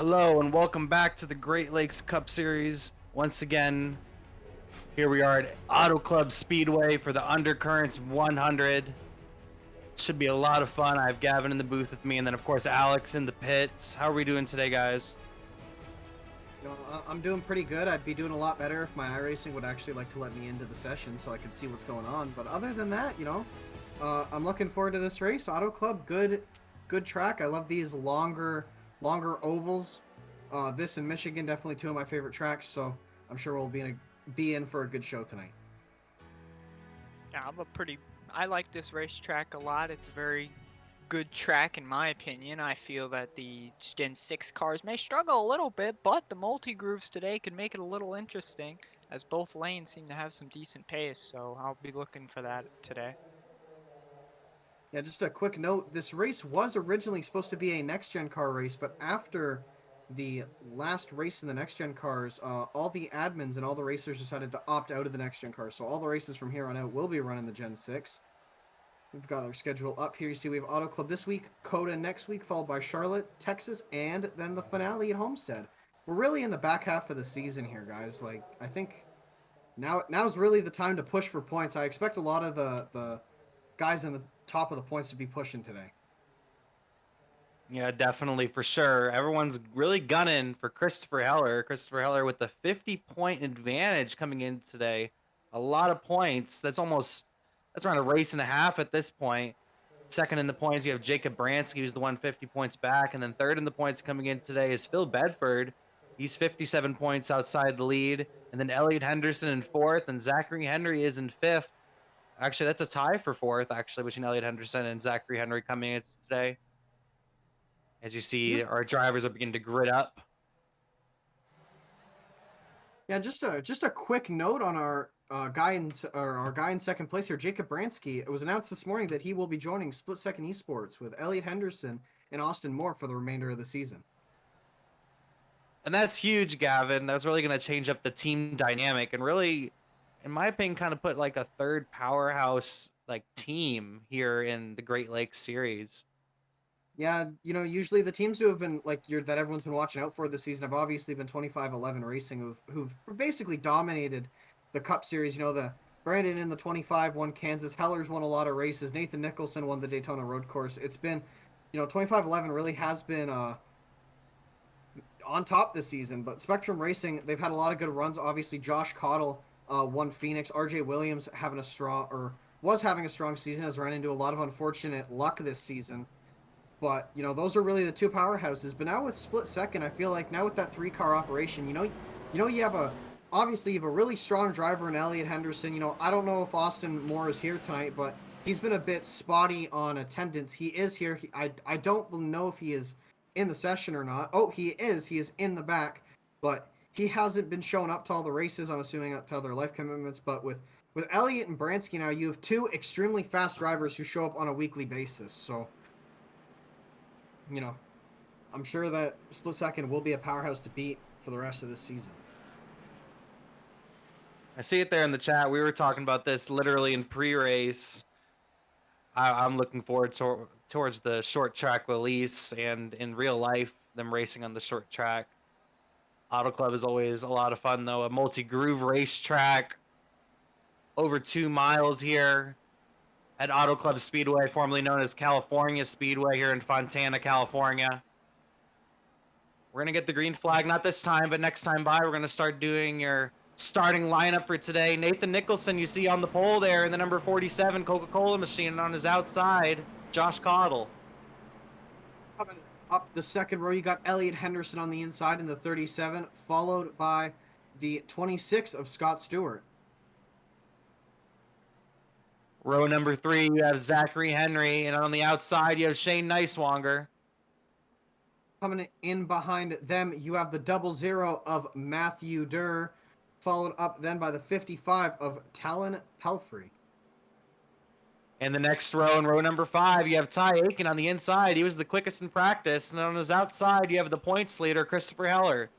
Hello and welcome back to the Great Lakes Cup Series. Once again, here we are at Auto Club Speedway for the Undercurrents 100. Should be a lot of fun. I have Gavin in the booth with me, and then of course Alex in the pits. How are we doing today, guys? I'm doing pretty good. I'd be doing a lot better if my iRacing would actually like to let me into the session so I could see what's going on. But other than that, I'm looking forward to this race. Auto Club, good track. I love these longer ovals. This in Michigan, definitely two of my favorite tracks. So I'm sure we'll be in for a good show tonight. Yeah, I like this racetrack a lot. It's a very good track in my opinion. I feel that the Gen 6 cars may struggle a little bit, but the multi-grooves today can make it a little interesting, as both lanes seem to have some decent pace, so I'll be looking for that today. Yeah, just a quick note. This race was originally supposed to be a next-gen car race, but after the last race in the next-gen cars, all the admins and all the racers decided to opt out of the next-gen cars. So all the races from here on out will be running the Gen 6. We've got our schedule up here. You see we have Auto Club this week, Coda next week, followed by Charlotte, Texas, and then the finale at Homestead. We're really in the back half of the season here, guys. Like, I think now's really the time to push for points. I expect a lot of the guys in the top of the points to be pushing today. Yeah, definitely, for sure. Everyone's really gunning for Christopher Heller. Christopher Heller with the 50-point advantage coming in today. A lot of points. That's around a race and a half at this point. Second in the points, you have Jacob Branski, who's the 150 points back. And then third in the points coming in today is Phil Bedford. He's 57 points outside the lead. And then Elliot Henderson in fourth, and Zachary Henry is in fifth. Actually, that's a tie for fourth, actually, between Elliot Henderson and Zachary Henry coming in today. As you see, our drivers are beginning to grid up. Yeah, just a quick note on our guy in second place here, Jacob Branski. It was announced this morning that he will be joining Split Second Esports with Elliot Henderson and Austin Moore for the remainder of the season. And that's huge, Gavin. That's really going to change up the team dynamic and really, in my opinion, kind of put like a third powerhouse like team here in the Great Lakes series. Yeah, usually the teams who have been that everyone's been watching out for this season have obviously been 25-11 Racing, who've basically dominated the Cup Series. The Brandon in the 25 won Kansas, Heller's won a lot of races, Nathan Nicholson won the Daytona Road Course. It's been, 25-11 really has been on top this season. But Spectrum Racing, they've had a lot of good runs. Obviously, Josh Cottle won Phoenix. RJ Williams was having a strong season, has run into a lot of unfortunate luck this season. But, those are really the two powerhouses. But now with Split Second, I feel like now with that three-car operation, you have a really strong driver in Elliot Henderson. I don't know if Austin Moore is here tonight, but he's been a bit spotty on attendance. He is here. I don't know if he is in the session or not. Oh, he is. He is in the back. But he hasn't been showing up to all the races, I'm assuming, to other life commitments. But with Elliot and Branski now, you have two extremely fast drivers who show up on a weekly basis. So, I'm sure that Split Second will be a powerhouse to beat for the rest of this season. I see it there in the chat. We were talking about this literally in pre-race. I'm looking forward towards the short track release, and in real life, them racing on the short track. Auto Club is always a lot of fun, though. A multi-groove racetrack, over 2 miles here at Auto Club Speedway, formerly known as California Speedway here in Fontana, California. We're going to get the green flag, not this time, but next time by, we're going to start doing your starting lineup for today. Nathan Nicholson, you see on the pole there in the number 47 Coca-Cola machine, and on his outside, Josh Cottle. Coming up the second row, you got Elliot Henderson on the inside in the 37, followed by the 26 of Scott Stewart. Row number 3, you have Zachary Henry, and on the outside, you have Shane Neiswanger. Coming in behind them, you have the 00 of Matthew Durr, followed up then by the 55 of Talon Pelfrey. In the next row, in row number 5, you have Ty Aiken on the inside. He was the quickest in practice. And on his outside, you have the points leader, Christopher Heller.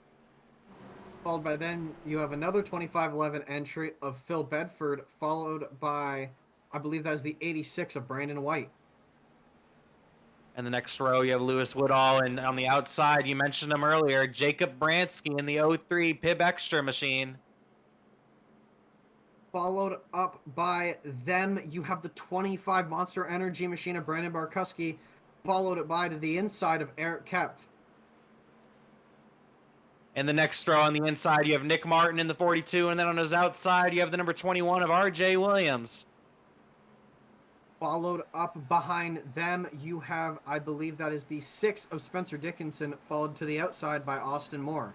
Followed by then, you have another 25-11 entry of Phil Bedford, followed by, I believe that is the 86 of Brandon White. In the next row, you have Lewis Woodall, and on the outside, you mentioned him earlier, Jacob Branski in the 03 Pib Extra machine. Followed up by them, you have the 25 Monster Energy machine of Brandon Barkuski, followed it by to the inside of Eric Kepf. In the next row on the inside, you have Nick Martin in the 42, and then on his outside, you have the number 21 of RJ Williams. Followed up behind them, you have, I believe that is the 6 of Spencer Dickinson, followed to the outside by Austin Moore.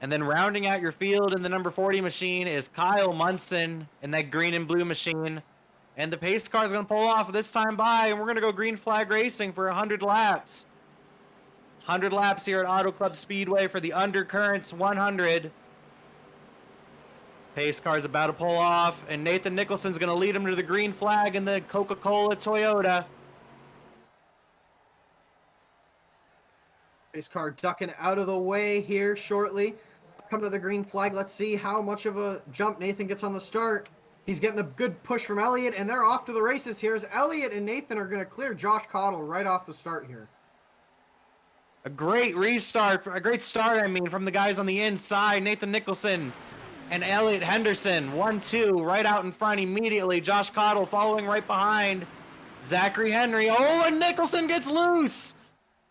And then rounding out your field in the number 40 machine is Kyle Munson in that green and blue machine. And the pace car is going to pull off this time by, and we're going to go green flag racing for 100 laps. 100 laps here at Auto Club Speedway for the Undercurrents 100. Pace car's about to pull off, and Nathan Nicholson's going to lead him to the green flag in the Coca-Cola Toyota. Pace car ducking out of the way here shortly. Come to the green flag. Let's see how much of a jump Nathan gets on the start. He's getting a good push from Elliott, and they're off to the races here as Elliott and Nathan are going to clear Josh Cottle right off the start here. A great restart, a great start, I mean, from the guys on the inside. Nathan Nicholson and Elliott Henderson, 1-2, right out in front immediately. Josh Cottle following right behind. Zachary Henry, oh, and Nicholson gets loose.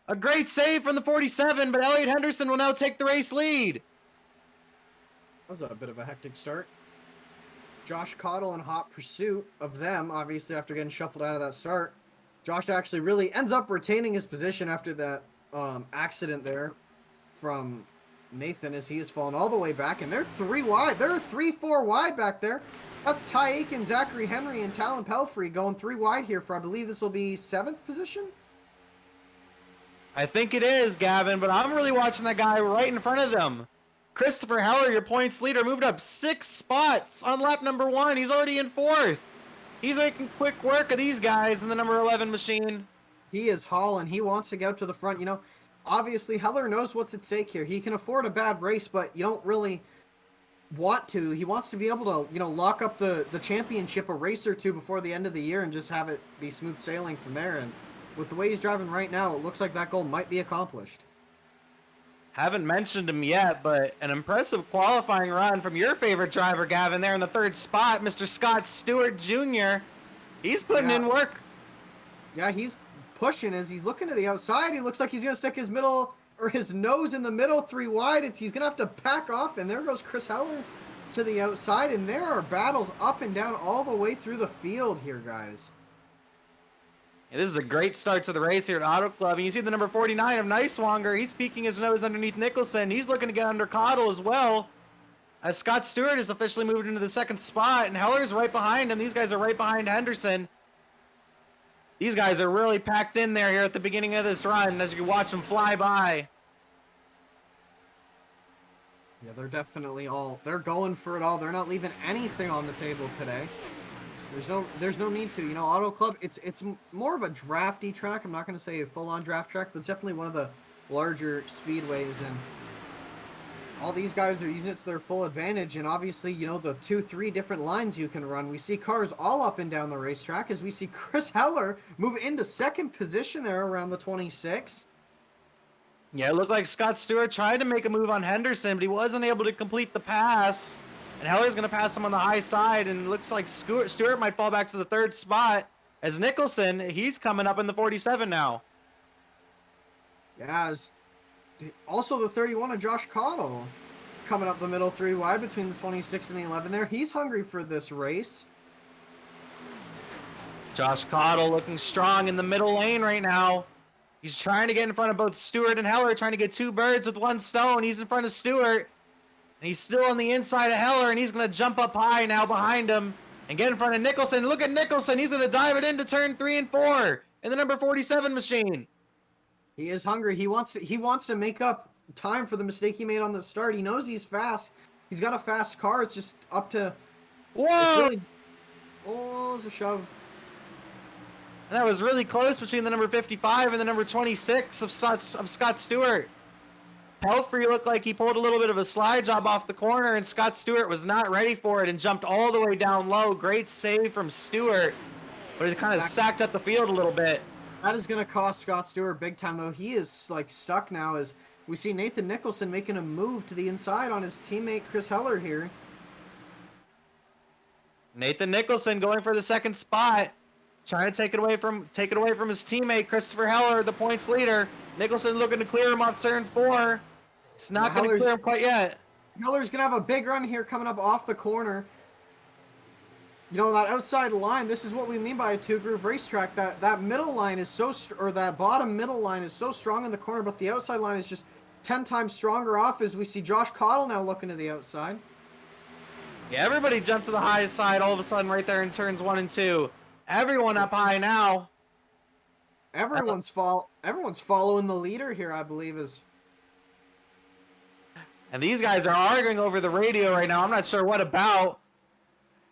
A great save from the 47, but Elliott Henderson will now take the race lead. That was a bit of a hectic start. Josh Cottle in hot pursuit of them, obviously, after getting shuffled out of that start. Josh actually really ends up retaining his position after that accident there from Nathan as he has fallen all the way back, and they're 3 wide. They're 3-4 wide back there. That's Ty Aiken, Zachary Henry, and Talon Pelfrey going 3 wide here for, I believe this will be 7th position? I think it is, Gavin, but I'm really watching that guy right in front of them. Christopher Heller, your points leader, moved up 6 spots on lap number 1. He's already in 4th. He's making quick work of these guys in the number 11 machine. He is hauling. He wants to get up to the front. You know, obviously, Heller knows what's at stake here. He can afford a bad race, but you don't really want to. He wants to be able to, you know, lock up the championship a race or two before the end of the year and just have it be smooth sailing from there. And with the way he's driving right now, it looks like that goal might be accomplished. Haven't mentioned him yet, but an impressive qualifying run from your favorite driver, Gavin, there in the 3rd spot, Mr. Scott Stewart Jr. He's putting in work. Yeah, he's pushing as he's looking to the outside. He looks like he's going to stick his middle or his nose in the middle 3 wide. He's going to have to pack off, and there goes Chris Heller to the outside, and there are battles up and down all the way through the field here, guys. Yeah, this is a great start to the race here at Auto Club, and you see the number 49 of Niswanger. He's peeking his nose underneath Nicholson. He's looking to get under Cottle as well, as Scott Stewart has officially moved into the 2nd spot, and Heller's right behind him. These guys are right behind Henderson. These guys are really packed in there here at the beginning of this run as you can watch them fly by. Yeah, they're definitely they're going for it all. They're not leaving anything on the table today. There's no need to. You know, Auto Club, it's more of a drafty track. I'm not going to say a full-on draft track, but it's definitely one of the larger speedways, and all these guys are using it to their full advantage. And obviously, you know, the 2-3 different lines you can run. We see cars all up and down the racetrack as we see Chris Heller move into 2nd position there around the 26. Yeah, it looked like Scott Stewart tried to make a move on Henderson, but he wasn't able to complete the pass. And Heller's going to pass him on the high side, and it looks like Stewart might fall back to the 3rd spot. As Nicholson, he's coming up in the 47 now. Yeah, also the 31 of Josh Cottle coming up the middle 3 wide between the 26 and the 11 there. He's hungry for this race. Josh Cottle looking strong in the middle lane right now. He's trying to get in front of both Stewart and Heller, trying to get 2 birds with 1 stone. He's in front of Stewart, and he's still on the inside of Heller, and he's going to jump up high now behind him and get in front of Nicholson. Look at Nicholson. He's going to dive it into turn 3 and 4 in the number 47 machine. He is hungry. He wants to make up time for the mistake he made on the start. He knows he's fast. He's got a fast car. It's just up to... Whoa! It's a shove. And that was really close between the number 55 and the number 26 of Scott Stewart. Pelfrey looked like he pulled a little bit of a slide job off the corner, and Scott Stewart was not ready for it and jumped all the way down low. Great save from Stewart, but it kind of sacked up the field a little bit. That is going to cost Scott Stewart big time, though. He is like stuck now as we see Nathan Nicholson making a move to the inside on his teammate Chris Heller here. Nathan Nicholson going for the second spot, trying to take it away from his teammate Christopher Heller, the points leader. Nicholson looking to clear him off turn 4. It's not going to clear him quite yet. Heller's going to have a big run here coming up off the corner. You know, that outside line, this is what we mean by a two-groove racetrack. That middle line is that bottom middle line is so strong in the corner, but the outside line is just 10 times stronger off as we see Josh Cottle now looking to the outside. Yeah, everybody jumped to the high side all of a sudden right there in turns 1 and 2. Everyone up high now. Everyone's following the leader here, I believe, is. And these guys are arguing over the radio right now. I'm not sure what about.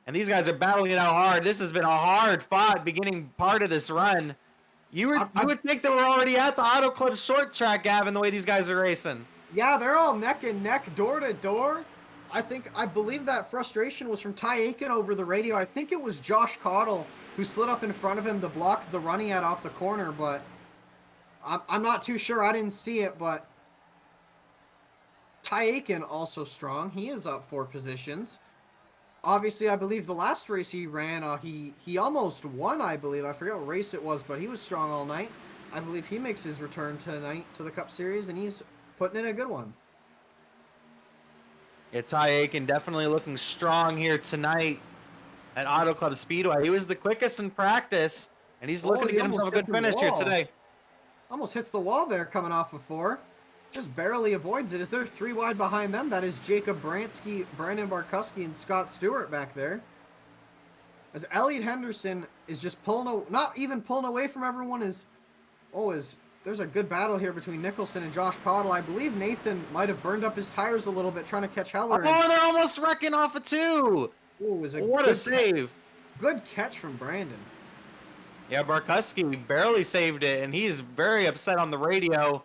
And these guys are battling it out hard. This has been a hard fought beginning part of this run. You would think they were already at the Auto Club short track, Gavin, the way these guys are racing. Yeah, they're all neck and neck, door to door. I believe that frustration was from Ty Aiken over the radio. I think it was Josh Cottle who slid up in front of him to block the run he had off the corner, but I'm not too sure. I didn't see it, but Ty Aiken also strong. He is up 4 positions. Obviously, I believe the last race he ran, he almost won, I believe. I forget what race it was, but he was strong all night. I believe he makes his return tonight to the Cup Series, and he's putting in a good one. Yeah, Ty Aiken definitely looking strong here tonight at Auto Club Speedway. He was the quickest in practice, and he's looking to get himself a good finish here today. Almost hits the wall there coming off of 4. Just barely avoids it. Is there 3 wide behind them? That is Jacob Branski, Brandon Barkuski, and Scott Stewart back there. As Elliot Henderson is just not even pulling away from everyone. There's a good battle here between Nicholson and Josh Cottle. I believe Nathan might have burned up his tires a little bit trying to catch Heller. Oh, they're almost wrecking off of 2. Ooh, what a save. Good catch from Brandon. Yeah, Barkuski barely saved it, and he's very upset on the radio.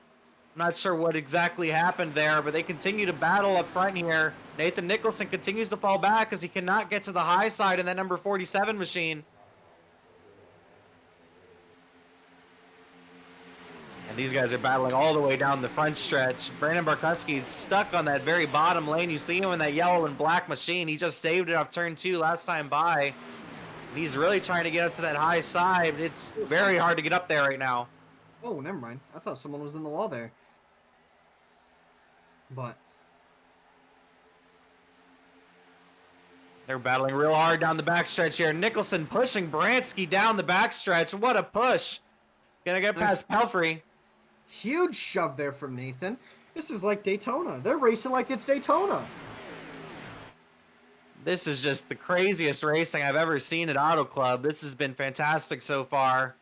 I'm not sure what exactly happened there, but they continue to battle up front here. Nathan Nicholson continues to fall back as he cannot get to the high side in that number 47 machine. And these guys are battling all the way down the front stretch. Brandon Barkuski is stuck on that very bottom lane. You see him in that yellow and black machine. He just saved it off turn 2 last time by. And he's really trying to get up to that high side. It's very hard to get up there right now. Oh, never mind. I thought someone was in the wall there. But they're battling real hard down the backstretch here. Nicholson pushing Branski down the backstretch. What a push. Gonna get past Pelfrey. Huge shove there from Nathan. This is like Daytona. They're racing like it's Daytona. This is just the craziest racing I've ever seen at Auto Club. This has been fantastic so far.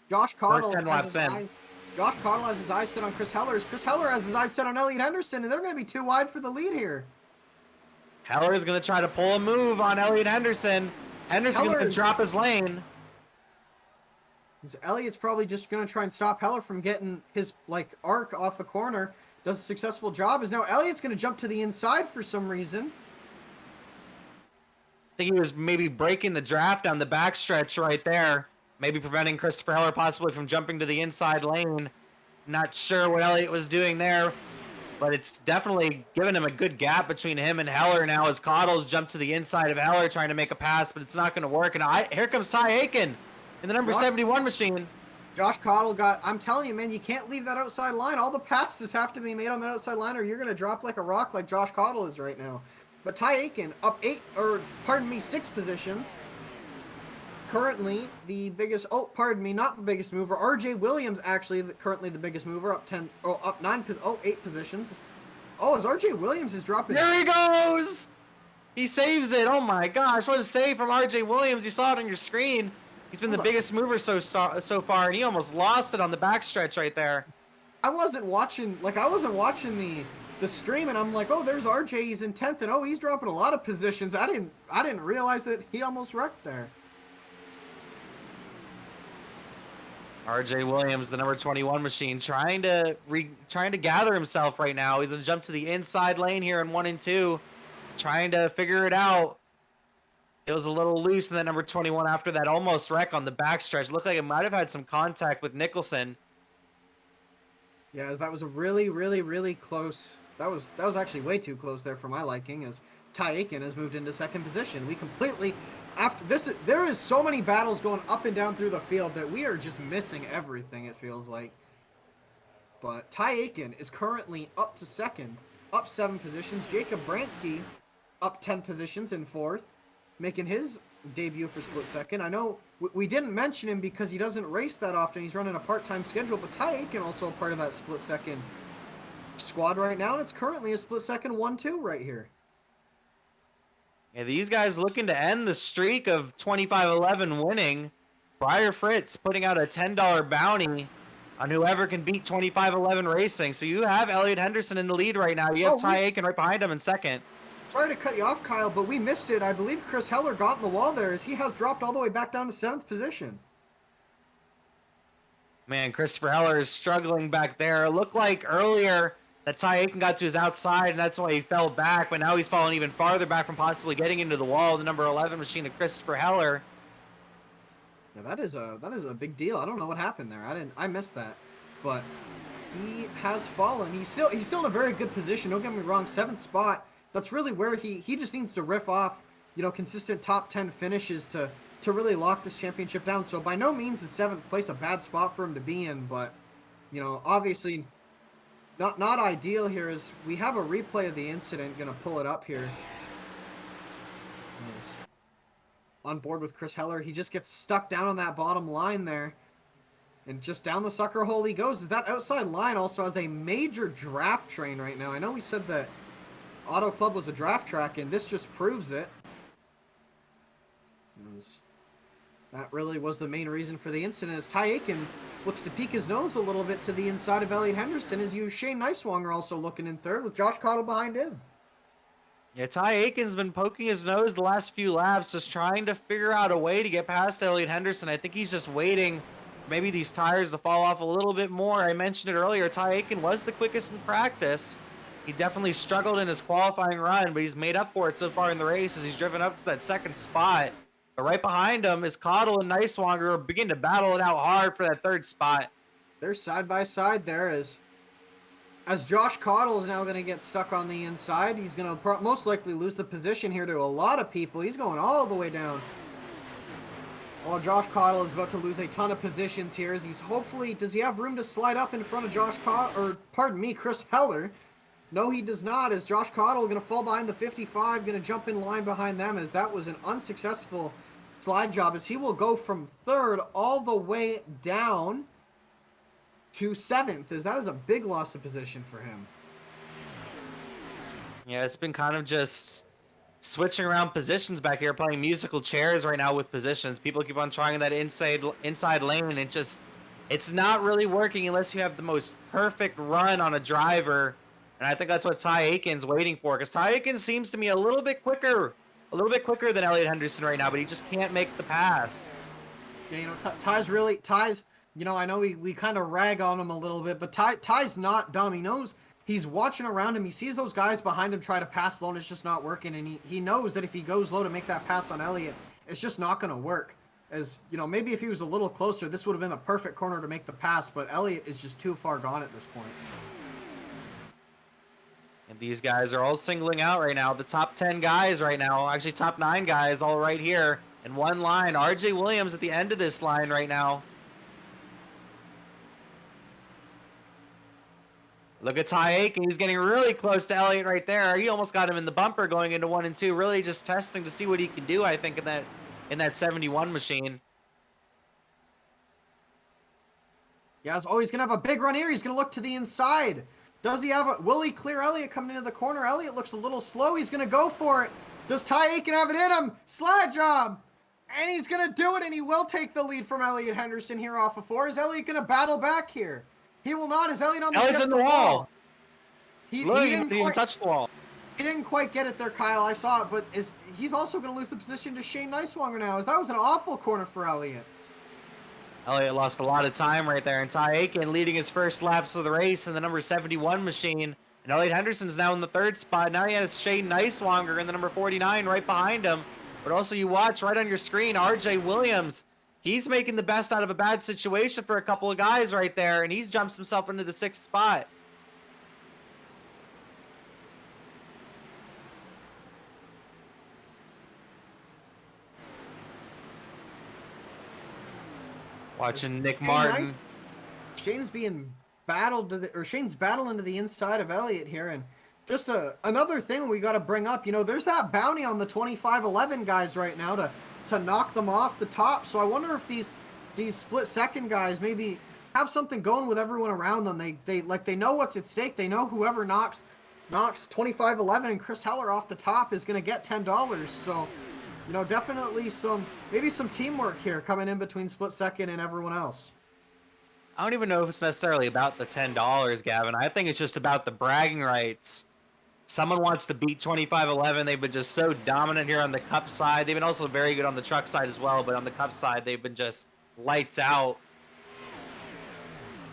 Josh Cottle 10 laps in. Josh Cottle has his eyes set on Chris Heller. Chris Heller has his eyes set on Elliot Henderson, and they're going to be too wide for the lead here. Heller is going to try to pull a move on Elliot Henderson. Henderson's going to drop his lane. Elliot's probably just going to try and stop Heller from getting his arc off the corner. Does a successful job. As now Elliot's going to jump to the inside for some reason. I think he was maybe breaking the draft down the backstretch right there. Maybe preventing Christopher Heller possibly from jumping to the inside lane. Not sure what Elliott was doing there, but it's definitely given him a good gap between him and Heller now as Cottle's jumped to the inside of Heller trying to make a pass, but it's not going to work. And here comes Ty Aiken in the number 71 machine. Josh Cottle I'm telling you, man, you can't leave that outside line. All the passes have to be made on that outside line or you're going to drop like a rock like Josh Cottle is right now. But Ty Aiken up 6 positions. Currently the biggest, not the biggest mover. RJ Williams actually currently the biggest mover, up 8 positions. Oh, as RJ Williams is dropping. There he goes! He saves it. Oh my gosh, what a save from RJ Williams. You saw it on your screen. He's been the biggest mover so far, and he almost lost it on the backstretch right there. I wasn't watching the stream, and I'm like, oh, there's RJ, he's in 10th, and oh, he's dropping a lot of positions. I didn't realize that he almost wrecked there. RJ Williams, the number 21 machine, trying to gather himself right now. He's gonna jump to the inside lane here in 1 and 2, trying to figure it out. It was a little loose in that number 21 after that almost wreck on the backstretch. Looked like it might have had some contact with Nicholson. Yeah, as that was a really close. That was actually way too close there for my liking, as Ty Aiken has moved into second position. We completely, after this, there is so many battles going up and down through the field that we are just missing everything, it feels like. But Ty Aiken is currently up to second, up 7 positions. Jacob Branski up 10 positions in fourth, making his debut for split second. I know we didn't mention him because he doesn't race that often. He's running a part-time schedule, but Ty Aiken also a part of that split second squad right now, and it's currently a split second 1-2 right here. Yeah, these guys looking to end the streak of 25-11 winning. Briar Fritz putting out a $10 bounty on whoever can beat 25-11 racing. So you have Elliot Henderson in the lead right now. You have Ty Aiken right behind him in second. Sorry to cut you off, Kyle, but we missed it. I believe Chris Heller got in the wall there as he has dropped all the way back down to 7th position. Man, Christopher Heller is struggling back there. It looked like earlier that Ty Aiken got to his outside, and that's why he fell back, but now he's fallen even farther back from possibly getting into the wall. The number 11 machine of Christopher Heller. Yeah, that is a big deal. I don't know what happened there. I missed that. But he has fallen. He's still in a very good position. Don't get me wrong, 7th spot. That's really where he just needs to riff off, consistent top 10 finishes to really lock this championship down. So by no means is 7th place a bad spot for him to be in, but obviously not ideal here. As we have a replay of the incident, gonna pull it up here. He's on board with Chris Heller. He just gets stuck down on that bottom line there. And just down the sucker hole he goes. Is that outside line also has a major draft train right now? I know we said that Auto Club was a draft track, and this just proves it. That really was the main reason for the incident, as Ty Aiken looks to peek his nose a little bit to the inside of Elliot Henderson, as you Shane Niswanger also looking in third, with Josh Cottle behind him. Yeah, Ty Aiken's been poking his nose the last few laps, just trying to figure out a way to get past Elliot Henderson. I think he's just waiting maybe these tires to fall off a little bit more. I mentioned it earlier, Ty Aiken was the quickest in practice. He definitely struggled in his qualifying run, but he's made up for it so far in the race as he's driven up to that 2nd spot. But right behind him is Cottle and Niswanger begin to battle it out hard for that 3rd spot. They're side by side there as Josh Cottle is now going to get stuck on the inside. He's going to most likely lose the position here to a lot of people. He's going all the way down. While Josh Cottle is about to lose a ton of positions here, as he's hopefully, does he have room to slide up in front of Chris Heller? No, he does not, as Josh Cottle going to fall behind the 55, going to jump in line behind them, as that was an unsuccessful slide job, as he will go from 3rd all the way down to 7th, as that is a big loss of position for him. Yeah, it's been kind of just switching around positions back here, playing musical chairs right now with positions. People keep on trying that inside lane, and it's not really working unless you have the most perfect run on a driver. And I think that's what Ty Aiken's waiting for, because Ty Aiken seems to me a little bit quicker than Elliot Henderson right now, but he just can't make the pass. Yeah, Ty's, I know we kind of rag on him a little bit, but Ty's not dumb. He knows he's watching around him. He sees those guys behind him try to pass low, and it's just not working. And he knows that if he goes low to make that pass on Elliot, it's just not going to work. As, maybe if he was a little closer, this would have been the perfect corner to make the pass, but Elliot is just too far gone at this point. And these guys are all singling out right now. The top 10 guys right now, actually top 9 guys all right here in one line. RJ Williams at the end of this line right now. Look at Ty Aiken. He's getting really close to Elliot right there. He almost got him in the bumper going into 1 and 2. Really just testing to see what he can do, I think, in that 71 machine. Yeah, oh, he's going to have a big run here. He's going to look to the inside. Does he have will he clear Elliot coming into the corner? Elliot looks a little slow. He's going to go for it. Does Ty Aiken have it in him? Slide job. And he's going to do it, and he will take the lead from Elliot Henderson here off of 4. Is Elliot going to battle back here? He will not. Is Elliot almost Elliot's in the wall. He didn't even touch the wall. He didn't quite get it there, Kyle. I saw it, but he's also going to lose the position to Shane Niswanger now. That was an awful corner for Elliot. Elliot lost a lot of time right there, and Ty Aiken leading his first laps of the race in the number 71 machine. And Elliot Henderson's now in the 3rd spot. Now he has Shane Niswanger in the number 49 right behind him. But also you watch right on your screen, RJ Williams, he's making the best out of a bad situation for a couple of guys right there, and he's jumps himself into the 6th spot. Watching Nick Martin. Nice. Shane's being battled to Shane's battling to the inside of Elliott here, and just another thing we got to bring up. You know, there's that bounty on the 25-11 guys right now to knock them off the top. So I wonder if these split second guys maybe have something going with everyone around them. They know what's at stake. They know whoever knocks 25-11 and Chris Heller off the top is going to get $10. So, you know, definitely maybe some teamwork here coming in between split second and everyone else. I don't even know if it's necessarily about the $10, Gavin. I think it's just about the bragging rights. Someone wants to beat 25-11. They've been just so dominant here on the Cup side. They've been also very good on the truck side as well, but on the Cup side, they've been just lights out.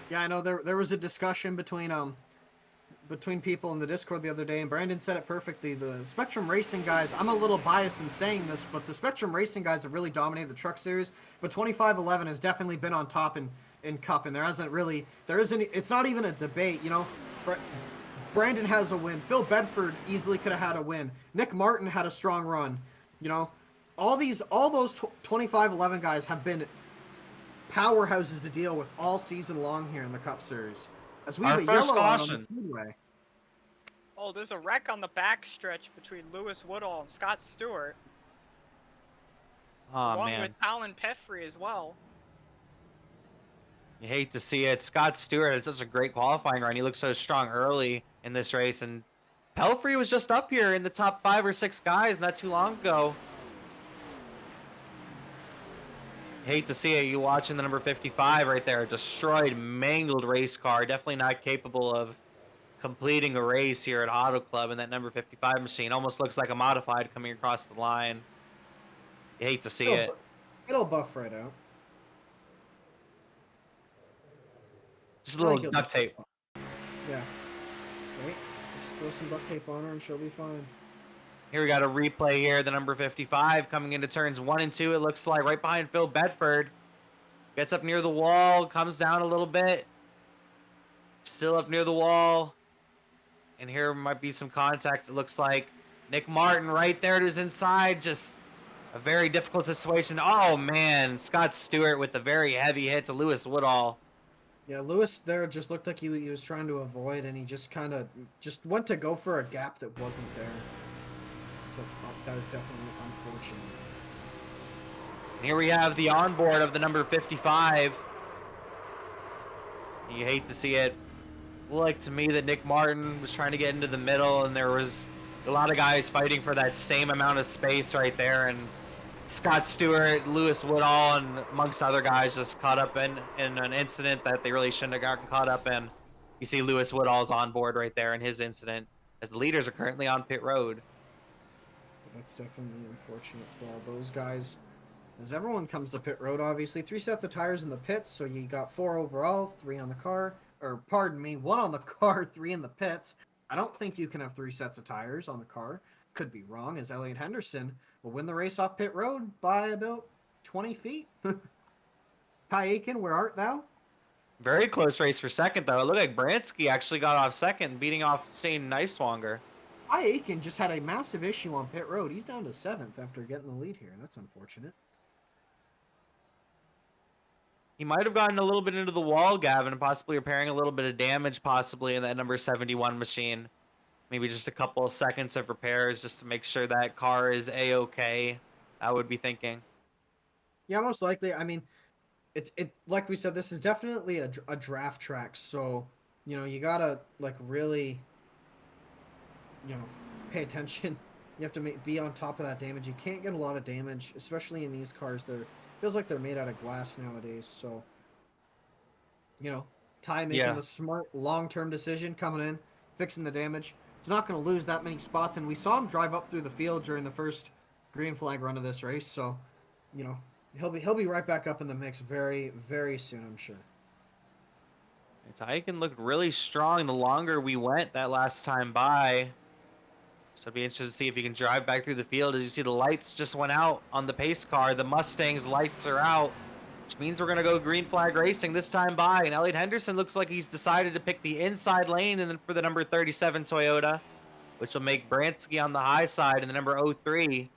Yeah, I know there was a discussion between people in the Discord the other day, and Brandon said it perfectly. The Spectrum Racing guys, I'm a little biased in saying this, but the Spectrum Racing guys have really dominated the truck series, but 25-11 has definitely been on top in Cup, and it's not even a debate, you know. Brandon has a win. Phil Bedford easily could have had a win. Nick Martin had a strong run. You know, all those 25-11 guys have been powerhouses to deal with all season long here in the Cup series. As we have a yellow on the speedway. Oh, there's a wreck on the back stretch between Lewis Woodall and Scott Stewart. Oh, along man. with Talon Peffrey as well. You hate to see it. Scott Stewart had such a great qualifying run. He looked so strong early in this race, and Pelfrey was just up here in the top 5 or 6 guys not too long ago. Hate to see it. You watching the number 55 right there. Destroyed, mangled race car. Definitely not capable of completing a race here at Auto Club, and that number 55 machine almost looks like a modified coming across the line. You hate to see it. It'll buff right out. Just a little duct tape. Yeah. Right. Just throw some duct tape on her and she'll be fine. Here we got a replay here. The number 55 coming into turns 1 and 2. It looks like right behind Phil Bedford. Gets up near the wall. Comes down a little bit. Still up near the wall. And here might be some contact. It looks like Nick Martin right there to his inside. Just a very difficult situation. Oh, man. Scott Stewart with the very heavy hit to Lewis Woodall. Yeah, Lewis there just looked like he was trying to avoid, and he just kind of went to go for a gap that wasn't there. So that is definitely unfortunate. Here we have the onboard of the number 55. You hate to see it. Like to me that Nick Martin was trying to get into the middle, and there was a lot of guys fighting for that same amount of space right there, and Scott Stewart, Lewis Woodall, and amongst other guys just caught up in an incident that they really shouldn't have gotten caught up in. You see Lewis Woodall's on board right there in his incident, as the leaders are currently on pit road. That's definitely unfortunate for all those guys. As everyone comes to pit road, obviously, 3 sets of tires in the pits, so you got 4 overall, 3 on the car, or pardon me, 1 on the car, 3 in the pits. I don't think you can have 3 sets of tires on the car. Could be wrong, as Elliott Henderson will win the race off pit road by about 20 feet. Ty Aiken, where art thou? Very close race for second, though. It looked like Branski actually got off second, beating off Shane Neiswanger. Ty Aiken just had a massive issue on pit road. He's down to 7th after getting the lead here. That's unfortunate. He might have gotten a little bit into the wall, Gavin, possibly repairing a little bit of damage possibly in that number 71 machine. Maybe just a couple of seconds of repairs just to make sure that car is A-okay, I would be thinking. Yeah, most likely. I mean, it like we said, this is definitely a draft track, so, you know, you gotta, like, really, you know, pay attention. You have to be on top of that damage. You can't get a lot of damage, especially in these cars. Feels like they're made out of glass nowadays, so, you know, Ty making the smart long-term decision, coming in, fixing the damage. He's not going to lose that many spots, and we saw him drive up through the field during the first green flag run of this race, so, you know, he'll be right back up in the mix very, very soon, I'm sure. Ty can look really strong the longer we went that last time by. So it'd be interesting to see if he can drive back through the field. As you see, the lights just went out on the pace car. The Mustang's lights are out, which means we're going to go green flag racing this time by. And Elliot Henderson looks like he's decided to pick the inside lane and then for the number 37 Toyota, which will make Branski on the high side in the number 03.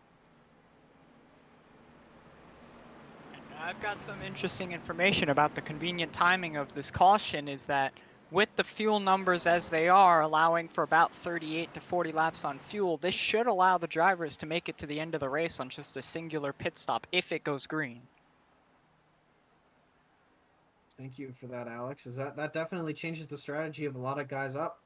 I've got some interesting information about the convenient timing of this caution is that with the fuel numbers as they are, allowing for about 38 to 40 laps on fuel, this should allow the drivers to make it to the end of the race on just a singular pit stop if it goes green. Thank you for that, Alex. That definitely changes the strategy of a lot of guys up.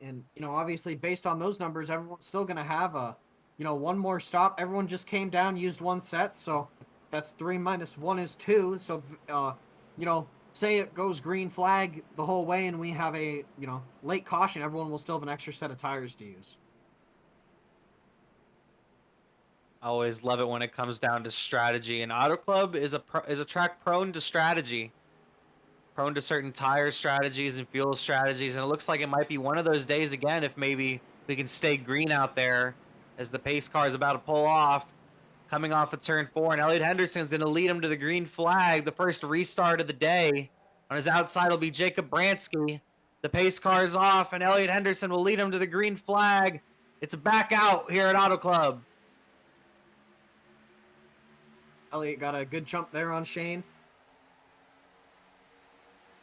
And, obviously based on those numbers, everyone's still going to have one more stop. Everyone just came down, used one set. So that's 3 minus 1 is 2. So, say it goes green flag the whole way and we have a, late caution, everyone will still have an extra set of tires to use. I always love it when it comes down to strategy. And Auto Club is a track prone to strategy, prone to certain tire strategies and fuel strategies. And it looks like it might be one of those days again if maybe we can stay green out there as the pace car is about to pull off, coming off of turn 4. And Elliot Henderson's going to lead him to the green flag, the first restart of the day. On his outside will be Jacob Branski. The pace car is off, and Elliot Henderson will lead him to the green flag. It's back out here at Auto Club. Elliot got a good jump there on Shane.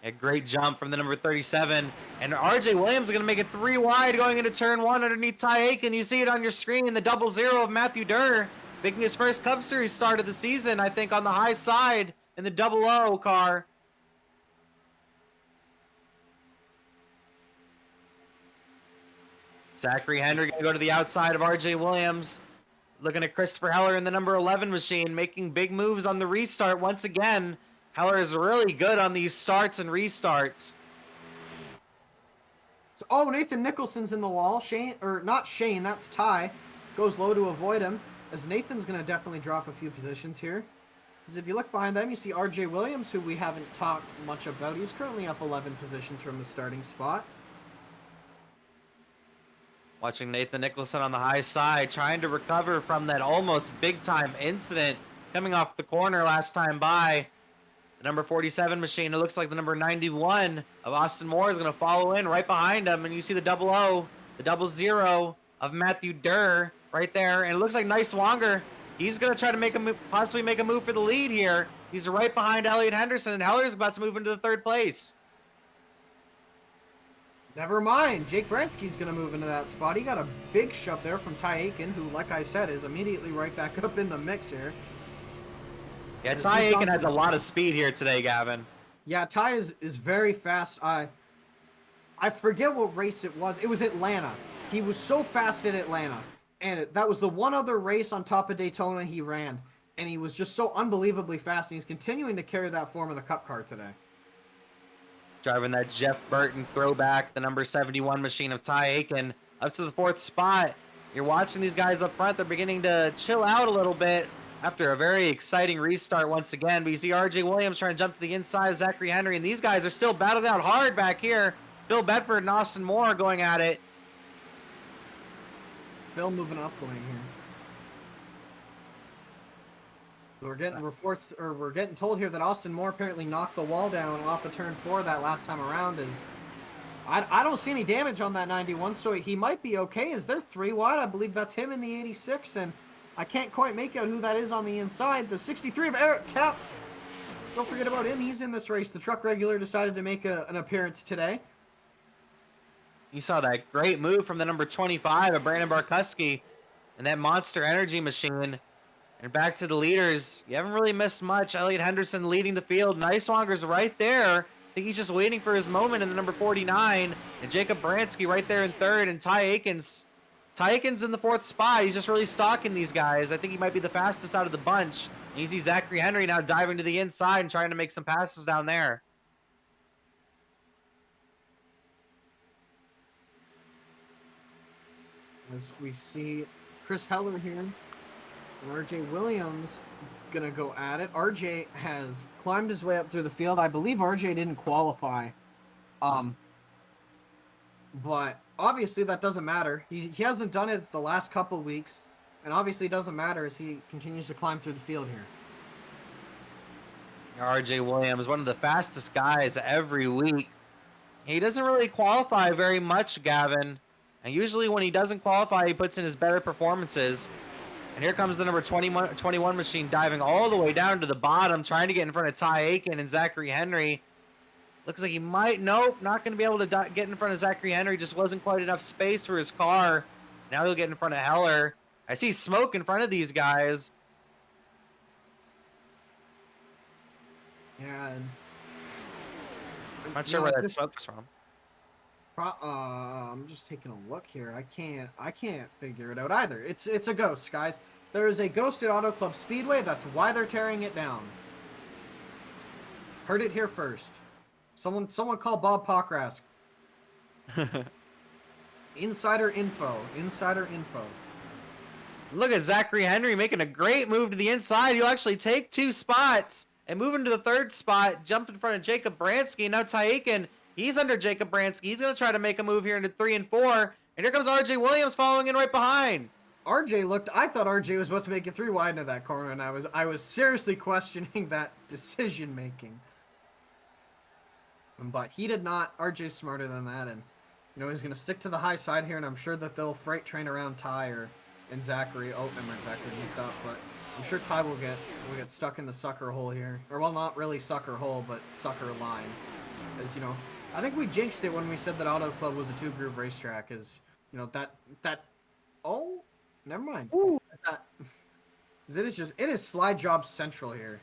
A great jump from the number 37. And RJ Williams is going to make it 3 wide going into turn 1 underneath Ty Aiken. You see it on your screen, the 00 of Matthew Durr, making his first Cup Series start of the season, I think, on the high side in the 00 car. Zachary Henry going to go to the outside of RJ Williams. Looking at Christopher Heller in the number 11 machine, making big moves on the restart once again. Heller is really good on these starts and restarts. So, Nathan Nicholson's in the wall. Not Shane, that's Ty. Goes low to avoid him, as Nathan's going to definitely drop a few positions here. Because if you look behind them, you see RJ Williams, who we haven't talked much about. He's currently up 11 positions from his starting spot. Watching Nathan Nicholson on the high side, trying to recover from that almost big-time incident coming off the corner last time by. The number 47 machine, it looks like the number 91 of Austin Moore is going to follow in right behind him. And you see the 00, the 00 of Matthew Durr right there. And it looks like Nice Wonger, he's going to try to make a move, possibly make a move for the lead here. He's right behind Elliot Henderson, and Heller's about to move into the 3rd place. Never mind. Jake Branski's going to move into that spot. He got a big shove there from Ty Aiken, who, like I said, is immediately right back up in the mix here. Yeah, Ty Aiken has a lot of speed here today, Gavin. Yeah, Ty is very fast. I forget what race it was. It was Atlanta. He was so fast at Atlanta. And that was the one other race on top of Daytona he ran. And he was just so unbelievably fast. And he's continuing to carry that form of the Cup car today. Driving that Jeff Burton throwback, the number 71 machine of Ty Aiken, up to the 4th spot. You're watching these guys up front. They're beginning to chill out a little bit after a very exciting restart once again. But you see RJ Williams trying to jump to the inside of Zachary Henry, and these guys are still battling out hard back here. Bill Bedford and Austin Moore going at it. Phil moving up lane here. We're getting reports, or we're getting told here that Austin Moore apparently knocked the wall down off of turn 4 that last time around. I don't see any damage on that 91, so he might be okay. Is there 3 wide? I believe that's him in the 86, and I can't quite make out who that is on the inside. The 63 of Eric Kep. Don't forget about him. He's in this race. The truck regular decided to make an appearance today. You saw that great move from the number 25 of Brandon Barkuski and that Monster Energy machine. And back to the leaders. You haven't really missed much. Elliot Henderson leading the field. Nice Wanger's right there. I think he's just waiting for his moment in the number 49. And Jacob Branski right there in 3rd. And Ty Aiken's in the 4th spot. He's just really stalking these guys. I think he might be the fastest out of the bunch. And you see Zachary Henry now diving to the inside and trying to make some passes down there. As we see Chris Heller here. And RJ Williams gonna go at it. RJ has climbed his way up through the field. I believe RJ didn't qualify. But obviously that doesn't matter. He hasn't done it the last couple weeks, and obviously it doesn't matter as he continues to climb through the field here. RJ Williams, one of the fastest guys every week. He doesn't really qualify very much, Gavin. And usually when he doesn't qualify, he puts in his better performances. And here comes the number 21 machine diving all the way down to the bottom, trying to get in front of Ty Aiken and Zachary Henry. Looks like he might, nope, not going to be able to get in front of Zachary Henry. Just wasn't quite enough space for his car. Now he'll get in front of Heller. I see smoke in front of these guys. Yeah, and I'm not sure where that smoke was from. I'm just taking a look here. I can't figure it out either. It's a ghost, guys. There is a ghost at Auto Club Speedway. That's why they're tearing it down. Heard it here first. Someone call Bob Pokrask. Insider info. Insider info. Look at Zachary Henry making a great move to the inside. He'll actually take 2 spots and move into the 3rd spot, jump in front of Jacob Branski. Now Ty Aiken, he's under Jacob Branski. He's going to try to make a move here into 3 and 4. And here comes RJ Williams following in right behind. I thought RJ was about to make it 3 wide into that corner, and I was seriously questioning that decision making. But he did not. RJ's smarter than that, and he's going to stick to the high side here, and I'm sure that they'll freight train around Ty and Zachary. Oh, never mind, Zachary moved up, but I'm sure Ty will get stuck in the sucker hole here. Or, well, not really sucker hole, but sucker line. As, I think we jinxed it when we said that Auto Club was a 2-groove racetrack, as, oh, never mind. Ooh. It is slide job central here.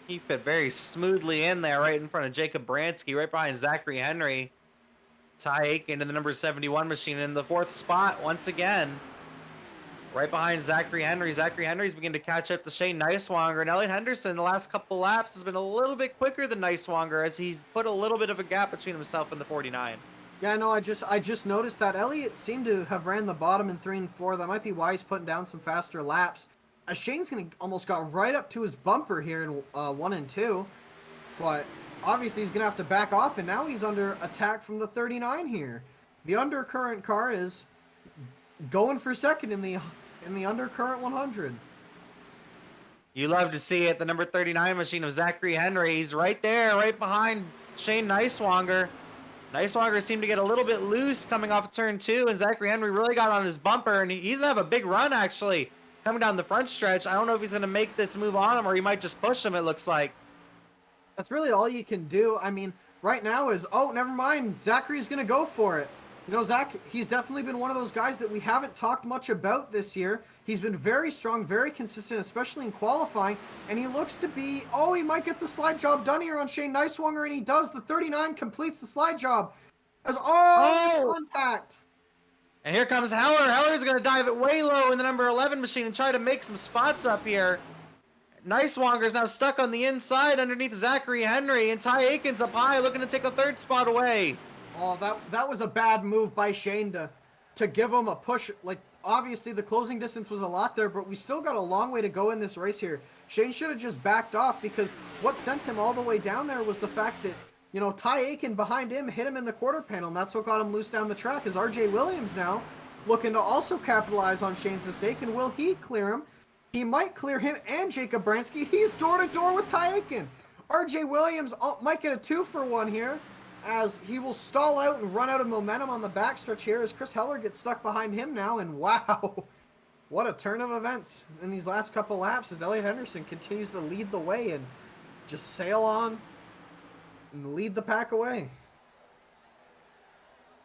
He fit very smoothly in there right in front of Jacob Branski, right behind Zachary Henry. Ty Aiken in the number 71 machine in the 4th spot once again. Right behind Zachary Henry. Zachary Henry's beginning to catch up to Shane Neiswanger. And Elliot Henderson, the last couple laps, has been a little bit quicker than Neiswanger as he's put a little bit of a gap between himself and the 49. Yeah, no, I just noticed that Elliot seemed to have ran the bottom in 3 and 4. That might be why he's putting down some faster laps. Shane's almost got right up to his bumper here in 1 and 2. But obviously he's going to have to back off, and now he's under attack from the 39 here. The undercurrent car is going for second in the undercurrent 100. You love to see it. The number 39 machine of Zachary Henry. He's right there, right behind Shane Neiswanger. Neiswanger seemed to get a little bit loose coming off turn 2, and Zachary Henry really got on his bumper, and he's going to have a big run, actually, coming down the front stretch. I don't know if he's going to make this move on him, or he might just push him, it looks like. That's really all you can do. I mean, right now is, oh, never mind. Zachary's going to go for it. Zach, he's definitely been one of those guys that we haven't talked much about this year. He's been very strong, very consistent, especially in qualifying. And he looks to be, oh, he might get the slide job done here on Shane Neiswanger, and he does. The 39 completes the slide job. As, contact. And here comes Heller. Heller's going to dive it way low in the number 11 machine and try to make some spots up here. Neiswanger's now stuck on the inside underneath Zachary Henry, and Ty Aiken's up high looking to take the 3rd spot away. Oh, that was a bad move by Shane to give him a push. Like, obviously the closing distance was a lot there, but we still got a long way to go in this race here. Shane should have just backed off, because what sent him all the way down there was the fact that, Ty Aiken behind him hit him in the quarter panel, and that's what got him loose down the track. Is RJ Williams now looking to also capitalize on Shane's mistake, and will he clear him? He might clear him and Jacob Branski. He's door-to-door with Ty Aiken. RJ Williams might get a 2-for-1 here, as he will stall out and run out of momentum on the backstretch here as Chris Heller gets stuck behind him now. And wow, what a turn of events in these last couple laps as Elliot Henderson continues to lead the way and just sail on and lead the pack away.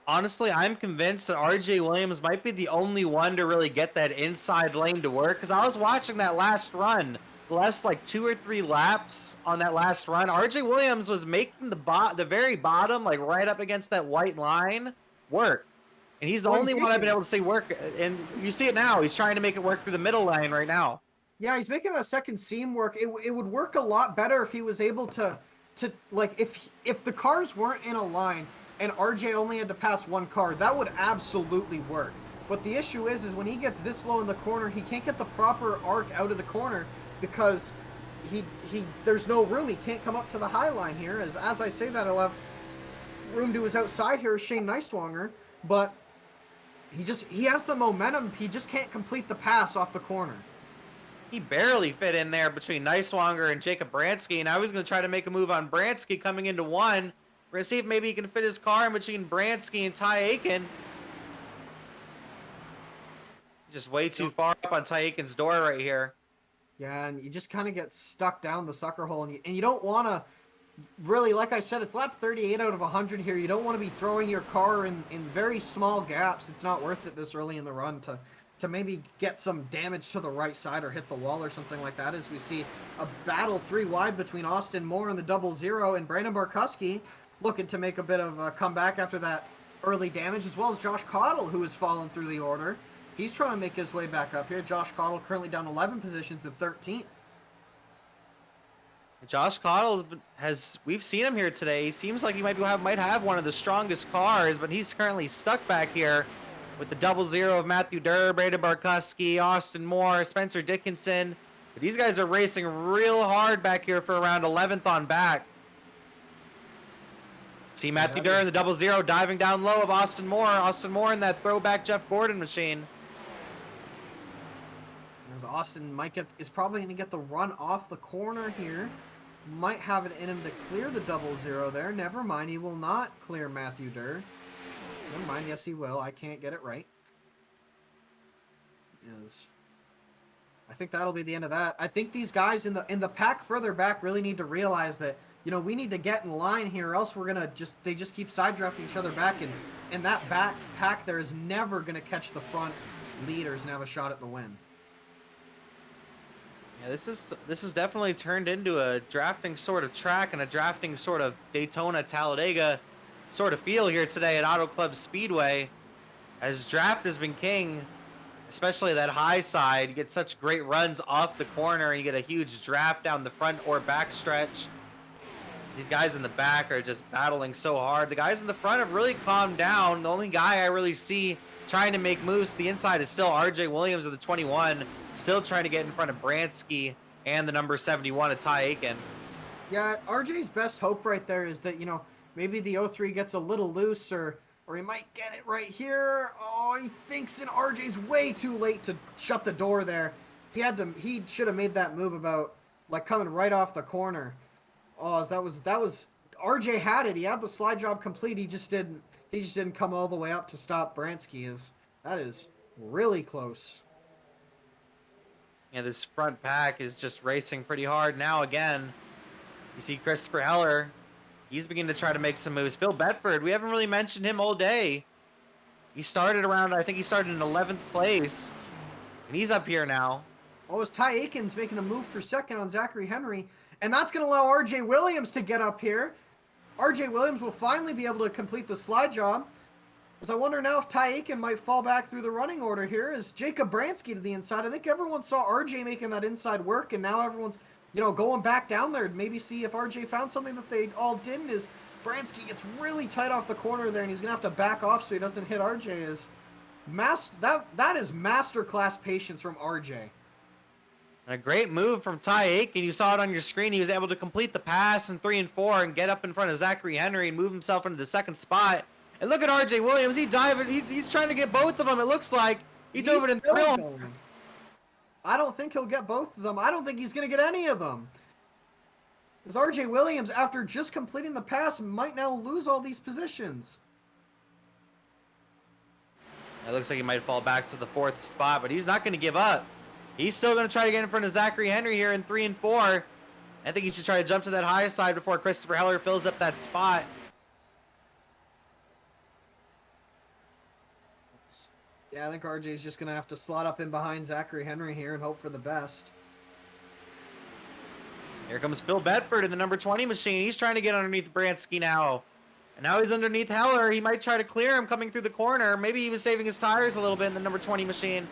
Honestly, I'm convinced that RJ Williams might be the only one to really get that inside lane to work, because I was watching that last run. The last 2 or 3 laps on that last run, RJ Williams was making the very bottom, right up against that white line, work. And he's the only one I've been able to see work. And you see it now. He's trying to make it work through the middle lane right now. Yeah, he's making that second seam work. It would work a lot better if he was able to if the cars weren't in a line and RJ only had to pass one car, that would absolutely work. But the issue is when he gets this low in the corner, he can't get the proper arc out of the corner, because there's no room. He can't come up to the high line here. As I say that, I'll have room to his outside here is Shane Neiswanger. but he has the momentum. He just can't complete the pass off the corner. He barely fit in there between Niswanger and Jacob Branski, and I was going to try to make a move on Branski coming into one. We're going to see if maybe he can fit his car in between Branski and Ty Aiken. Just way too far up on Ty Aiken's door right here. Yeah, and you just kind of get stuck down the sucker hole, and you don't want to really, like I said, it's lap 38 out of 100 here. You don't want to be throwing your car in very small gaps. It's not worth it this early in the run to maybe get some damage to the right side or hit the wall or something like that, as we see a battle 3 wide between Austin Moore and the 00 and Brandon Barkuski looking to make a bit of a comeback after that early damage, as well as Josh Cottle, who has fallen through the order. He's trying to make his way back up here. Josh Cottle currently down 11 positions at 13th. Josh Cottle we've seen him here today. He seems like he might have one of the strongest cars, but he's currently stuck back here with the 00 of Matthew Durr, Brandon Barkuski, Austin Moore, Spencer Dickinson. But these guys are racing real hard back here for around 11th on back. See Matthew Durr in the 00 diving down low of Austin Moore. Austin Moore in that throwback Jeff Gordon machine. As Austin is probably going to get the run off the corner here. Might have it in him to clear the 00 there. Never mind, he will not clear Matthew Durr. Never mind, yes he will. I can't get it right. I think that'll be the end of that. I think these guys in the pack further back really need to realize that, you know, we need to get in line here, or else we're gonna they just keep side drafting each other back, and that back pack there is never gonna catch the front leaders and have a shot at the win. Yeah, this is definitely turned into a drafting sort of track and a drafting sort of Daytona Talladega sort of feel here today at Auto Club Speedway, as draft has been king, especially that high side. You get such great runs off the corner, and you get a huge draft down the front or back stretch. These guys in the back are just battling so hard. The guys in the front have really calmed down. The only guy I really see trying to make moves to the inside is still RJ Williams of the 21, still trying to get in front of Branski and the number 71 of Ty Aiken. Yeah, RJ's best hope right there is that, you know, maybe the 03 gets a little loose, or he might get it right here. Oh, he thinks, and RJ's way too late to shut the door there. He should have made that move about, like, coming right off the corner. Oh, that was RJ had it. He had the slide job complete. He just didn't come all the way up to stop Branski. That is really close. Yeah, this front pack is just racing pretty hard now again. You see Christopher Heller. He's beginning to try to make some moves. Phil Bedford, we haven't really mentioned him all day. He started around, I think he started in 11th place. And he's up here now. Oh, it's Ty Aiken's making a move for second on Zachary Henry. And that's going to allow RJ Williams to get up here. RJ Williams will finally be able to complete the slide job. As I wonder now if Ty Aiken might fall back through the running order here. As Jacob Branski to the inside. I think everyone saw RJ making that inside work, and now everyone's, you know, going back down there to maybe see if RJ found something that they all didn't. Is Branski gets really tight off the corner there, and he's going to have to back off so he doesn't hit RJ. That is masterclass patience from RJ. A great move from Ty Aiken. You saw it on your screen. He was able to complete the pass in 3 and 4 and get up in front of Zachary Henry and move himself into the second spot. And look at RJ Williams. He's trying to get both of them, it looks like. He's over in thrill. I don't think he'll get both of them. I don't think he's going to get any of them. Because RJ Williams, after just completing the pass, might now lose all these positions. It looks like he might fall back to the 4th spot, but he's not going to give up. He's still going to try to get in front of Zachary Henry here in 3 and 4. I think he should try to jump to that high side before Christopher Heller fills up that spot. Yeah, I think RJ's just going to have to slot up in behind Zachary Henry here and hope for the best. Here comes Phil Bedford in the number 20 machine. He's trying to get underneath Branski now. And now he's underneath Heller. He might try to clear him coming through the corner. Maybe he was saving his tires a little bit in the number 20 machine.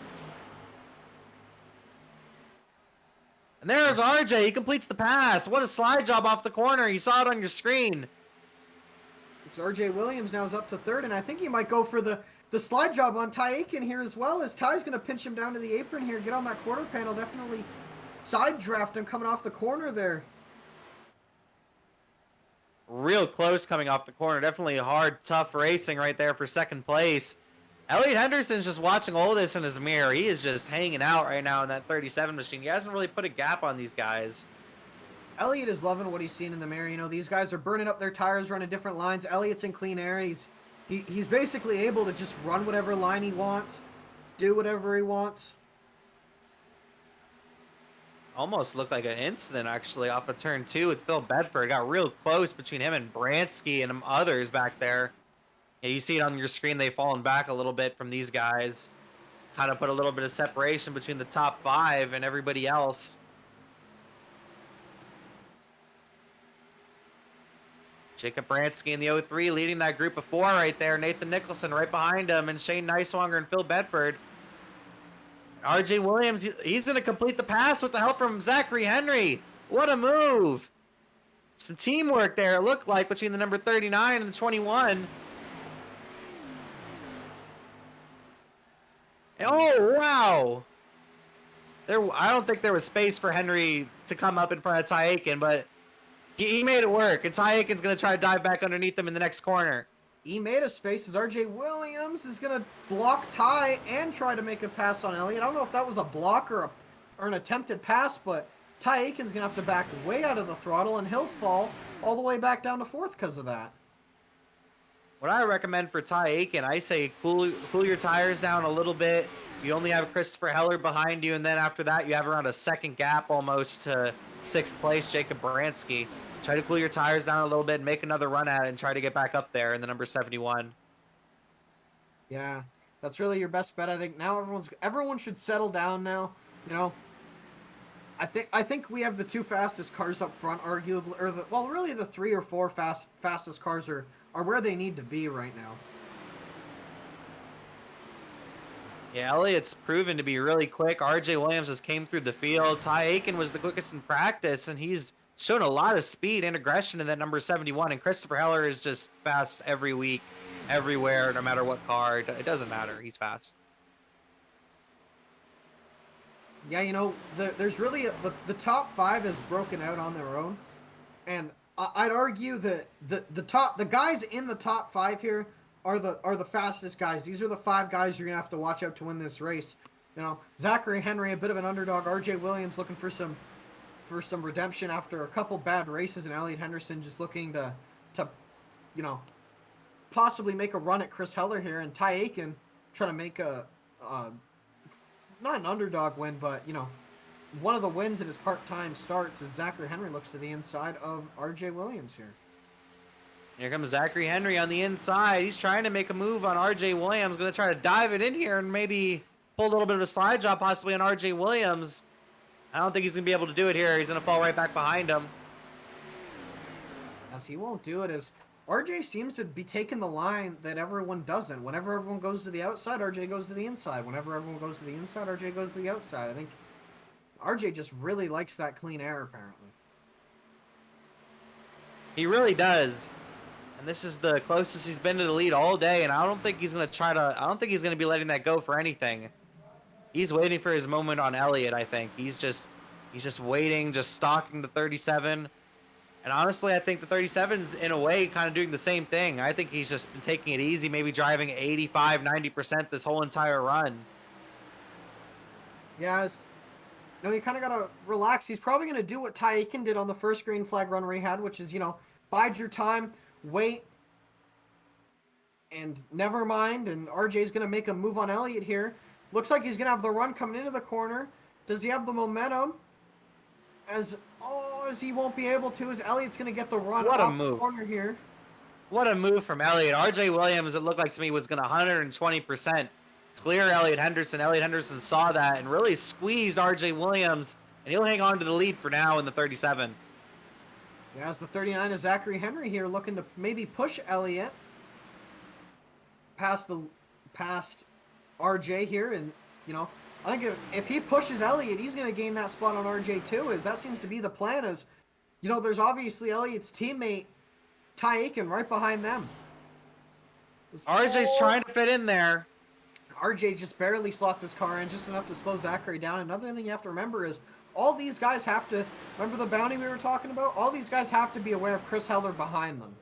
And there's RJ. He completes the pass. What a slide job off the corner. You saw it on your screen. It's RJ Williams now is up to 3rd, and I think he might go for the slide job on Ty Aiken here as well, as Ty's going to pinch him down to the apron here, get on that quarter panel, definitely side draft him coming off the corner there. real close coming off the corner. Definitely hard, tough racing right there for second place. Elliot Henderson's just watching all this in his mirror. He is just hanging out right now in that 37 machine. He hasn't really put a gap on these guys. Elliot is loving what he's seeing in the mirror. You know, these guys are burning up their tires, running different lines. Elliot's in clean air. He's basically able to just run whatever line he wants, do whatever he wants. Almost looked like an incident, actually, off of turn 2 with Phil Bedford. Got real close between him and Branski and others back there. Yeah, you see it on your screen. They've fallen back a little bit from these guys. Kind of put a little bit of separation between the top 5 and everybody else. Jacob Branski in the 03 leading that group of 4 right there. Nathan Nicholson right behind him, and Shane Neiswanger and Phil Bedford. RJ Williams, he's going to complete the pass with the help from Zachary Henry. What a move. Some teamwork there, it looked like, between the number 39 and the 21. Oh, wow. I don't think there was space for Henry to come up in front of Ty Aiken, but he made it work. And Ty Aiken's going to try to dive back underneath him in the next corner. He made a space as RJ Williams is going to block Ty and try to make a pass on Elliott. I don't know if that was a block or an attempted pass, but Ty Aiken's going to have to back way out of the throttle, and he'll fall all the way back down to 4th because of that. What I recommend for Ty Aiken, I say cool your tires down a little bit. You only have Christopher Heller behind you, and then after that, you have around a second gap almost to 6th place, Jacob Branski. Try to cool your tires down a little bit and make another run at it and try to get back up there in the number 71. Yeah, that's really your best bet. I think now everyone should settle down now. You know, I think we have the 2 fastest cars up front, arguably, or really the 3 or 4 fastest cars are where they need to be right now. Yeah, Elliott's proven to be really quick. RJ Williams just came through the field. Ty Aiken was the quickest in practice, and he's shown a lot of speed and aggression in that number 71. And Christopher Heller is just fast every week, everywhere, no matter what car. It doesn't matter. He's fast. Yeah, you know, there's really the top 5 is broken out on their own, and I'd argue that the guys in the top 5 here are the fastest guys. These are the 5 guys you're gonna have to watch out to win this race. You know, Zachary Henry, a bit of an underdog. RJ Williams looking for some redemption after a couple bad races, and Elliot Henderson just looking to you know, possibly make a run at Chris Heller here, and Ty Aiken trying to make a not an underdog win, but you know, one of the wins in his part-time starts as Zachary Henry looks to the inside of RJ Williams here. Here comes Zachary Henry on the inside. He's trying to make a move on RJ Williams. Going to try to dive it in here and maybe pull a little bit of a slide job possibly on RJ Williams. I don't think he's going to be able to do it here. He's going to fall right back behind him. As he won't do it, as RJ seems to be taking the line that everyone doesn't. Whenever everyone goes to the outside, RJ goes to the inside. Whenever everyone goes to the inside, RJ goes to the outside. I think RJ just really likes that clean air, apparently. He really does. And this is the closest he's been to the lead all day, and I don't think he's going to be letting that go for anything. He's waiting for his moment on Elliott, I think. He's just waiting, just stalking the 37. And honestly, I think the 37's in a way kind of doing the same thing. I think he's just been taking it easy, maybe driving 85, 90% this whole entire run. Yeah, you kind of got to relax. He's probably going to do what Ty Aiken did on the first green flag run where he had, which is, you know, bide your time, wait, and never mind. And RJ's going to make a move on Elliott here. Looks like he's going to have the run coming into the corner. Does he have the momentum? As he won't be able to, as Elliott's going to get the run off the corner here. What a move from Elliott. RJ Williams, it looked like to me, was going to 120% clear Elliott Henderson. Elliott Henderson saw that and really squeezed RJ Williams, and he'll hang on to the lead for now in the 37. Yeah, as the 39 is Zachary Henry here looking to maybe push Elliott past RJ here, and you know, I think if he pushes Elliott, he's going to gain that spot on RJ too, as that seems to be the plan. As you know, there's obviously Elliott's teammate Ty Aiken right behind them. RJ's trying to fit in there. RJ just barely slots his car in, just enough to slow Zachary down. Another thing you have to remember is all these guys have to, remember the bounty we were talking about? All these guys have to be aware of Chris Heller behind them.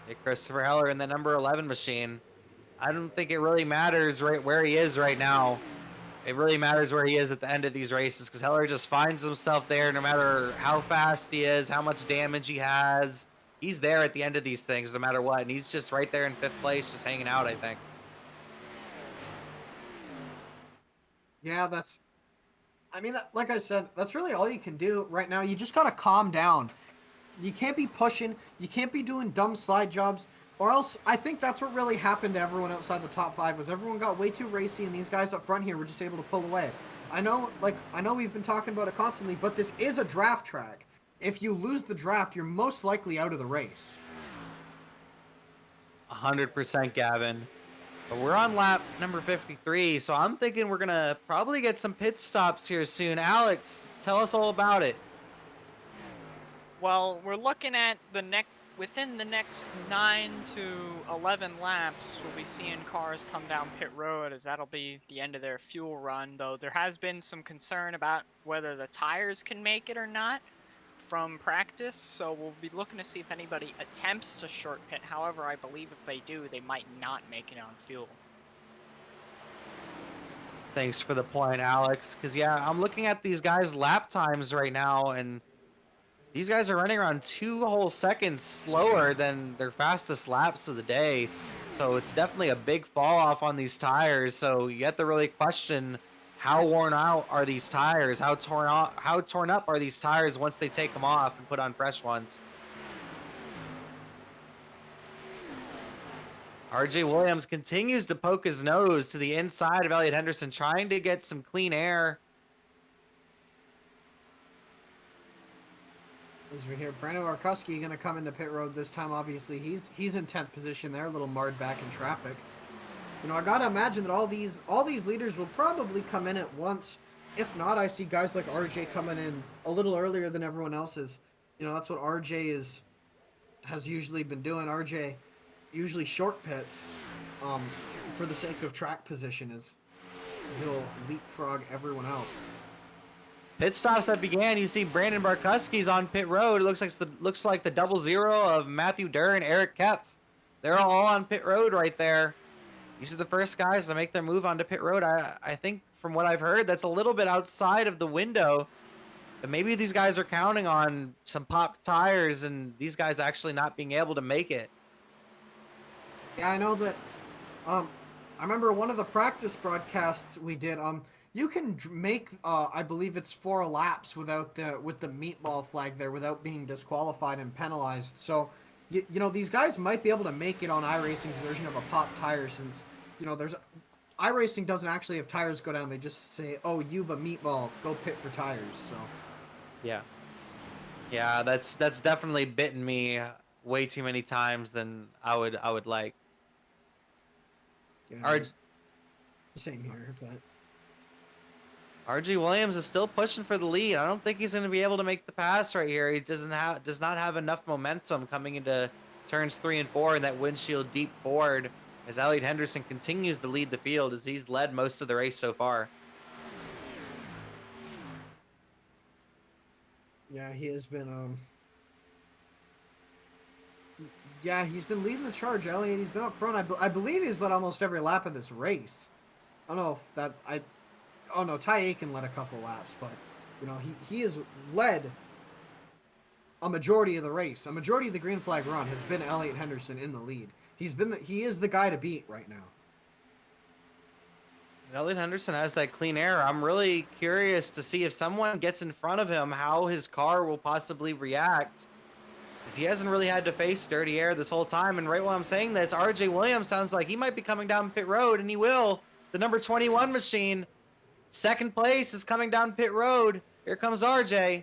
Hey, Christopher Heller in the number 11 machine. I don't think it really matters right where he is right now. It really matters where he is at the end of these races, because Heller just finds himself there no matter how fast he is, how much damage he has. He's there at the end of these things no matter what, and he's just right there in 5th place, just hanging out, I think. Yeah, I mean, like I said, that's really all you can do right now. You just gotta calm down. You can't be pushing. You can't be doing dumb slide jobs. Or else, I think that's what really happened to everyone outside the top 5, was everyone got way too racy, and these guys up front here were just able to pull away. I know we've been talking about it constantly, but this is a draft track. If you lose the draft, you're most likely out of the race. 100%, Gavin. But we're on lap number 53, so I'm thinking we're going to probably get some pit stops here soon. Alex, tell us all about it. Well, we're looking at within the next 9 to 11 laps, we'll be seeing cars come down pit road, as that'll be the end of their fuel run, though there has been some concern about whether the tires can make it or not from practice, so we'll be looking to see if anybody attempts to short pit. However, I believe if they do, they might not make it on fuel. Thanks for the point, Alex, because, yeah, I'm looking at these guys' lap times right now, and these guys are running around 2 whole seconds slower than their fastest laps of the day. So it's definitely a big fall off on these tires. So you have to really question, how worn out are these tires? How torn up are these tires once they take them off and put on fresh ones? RJ Williams continues to poke his nose to the inside of Elliott Henderson, trying to get some clean air. As we hear, Brandon Warkowski going to come into pit road this time. Obviously, he's in 10th position there, a little marred back in traffic. You know, I got to imagine that all these leaders will probably come in at once. If not, I see guys like RJ coming in a little earlier than everyone else's. You know, that's what RJ has usually been doing. RJ usually short pits for the sake of track position, is he'll leapfrog everyone else. Pit stops that began. You see Brandon Barkuski's on pit road. It looks like the 00 of Matthew Durr and Eric Kepf. They're all on pit road right there. These are the first guys to make their move onto pit road. I think from what I've heard, that's a little bit outside of the window. But maybe these guys are counting on some popped tires and these guys actually not being able to make it. Yeah, I know that. I remember one of the practice broadcasts we did. You can make, I believe it's 4 laps with the meatball flag there, without being disqualified and penalized. So, you know, these guys might be able to make it on iRacing's version of a pop tire, since, you know, iRacing doesn't actually have tires go down. They just say, oh, you've a meatball, go pit for tires. So, yeah, that's definitely bitten me way too many times than I would like. yeah, same here, but. RJ Williams is still pushing for the lead. I don't think he's going to be able to make the pass right here. He does not have enough momentum coming into turns 3 and 4 in that windshield deep forward, as Elliott Henderson continues to lead the field, as he's led most of the race so far. Yeah, he has been he's been leading the charge, Elliott. He's been up front. I believe he's led almost every lap of this race. I don't know if that Oh no, Ty Aiken led a couple laps, but you know, he has led a majority of the race. A majority of the green flag run has been Elliott Henderson in the lead. He is the guy to beat right now. Elliott Henderson has that clean air. I'm really curious to see if someone gets in front of him, how his car will possibly react, because he hasn't really had to face dirty air this whole time. And right while I'm saying this, RJ Williams sounds like he might be coming down pit road, and he will. The number 21 machine, 2nd place, is coming down pit road. Here comes RJ.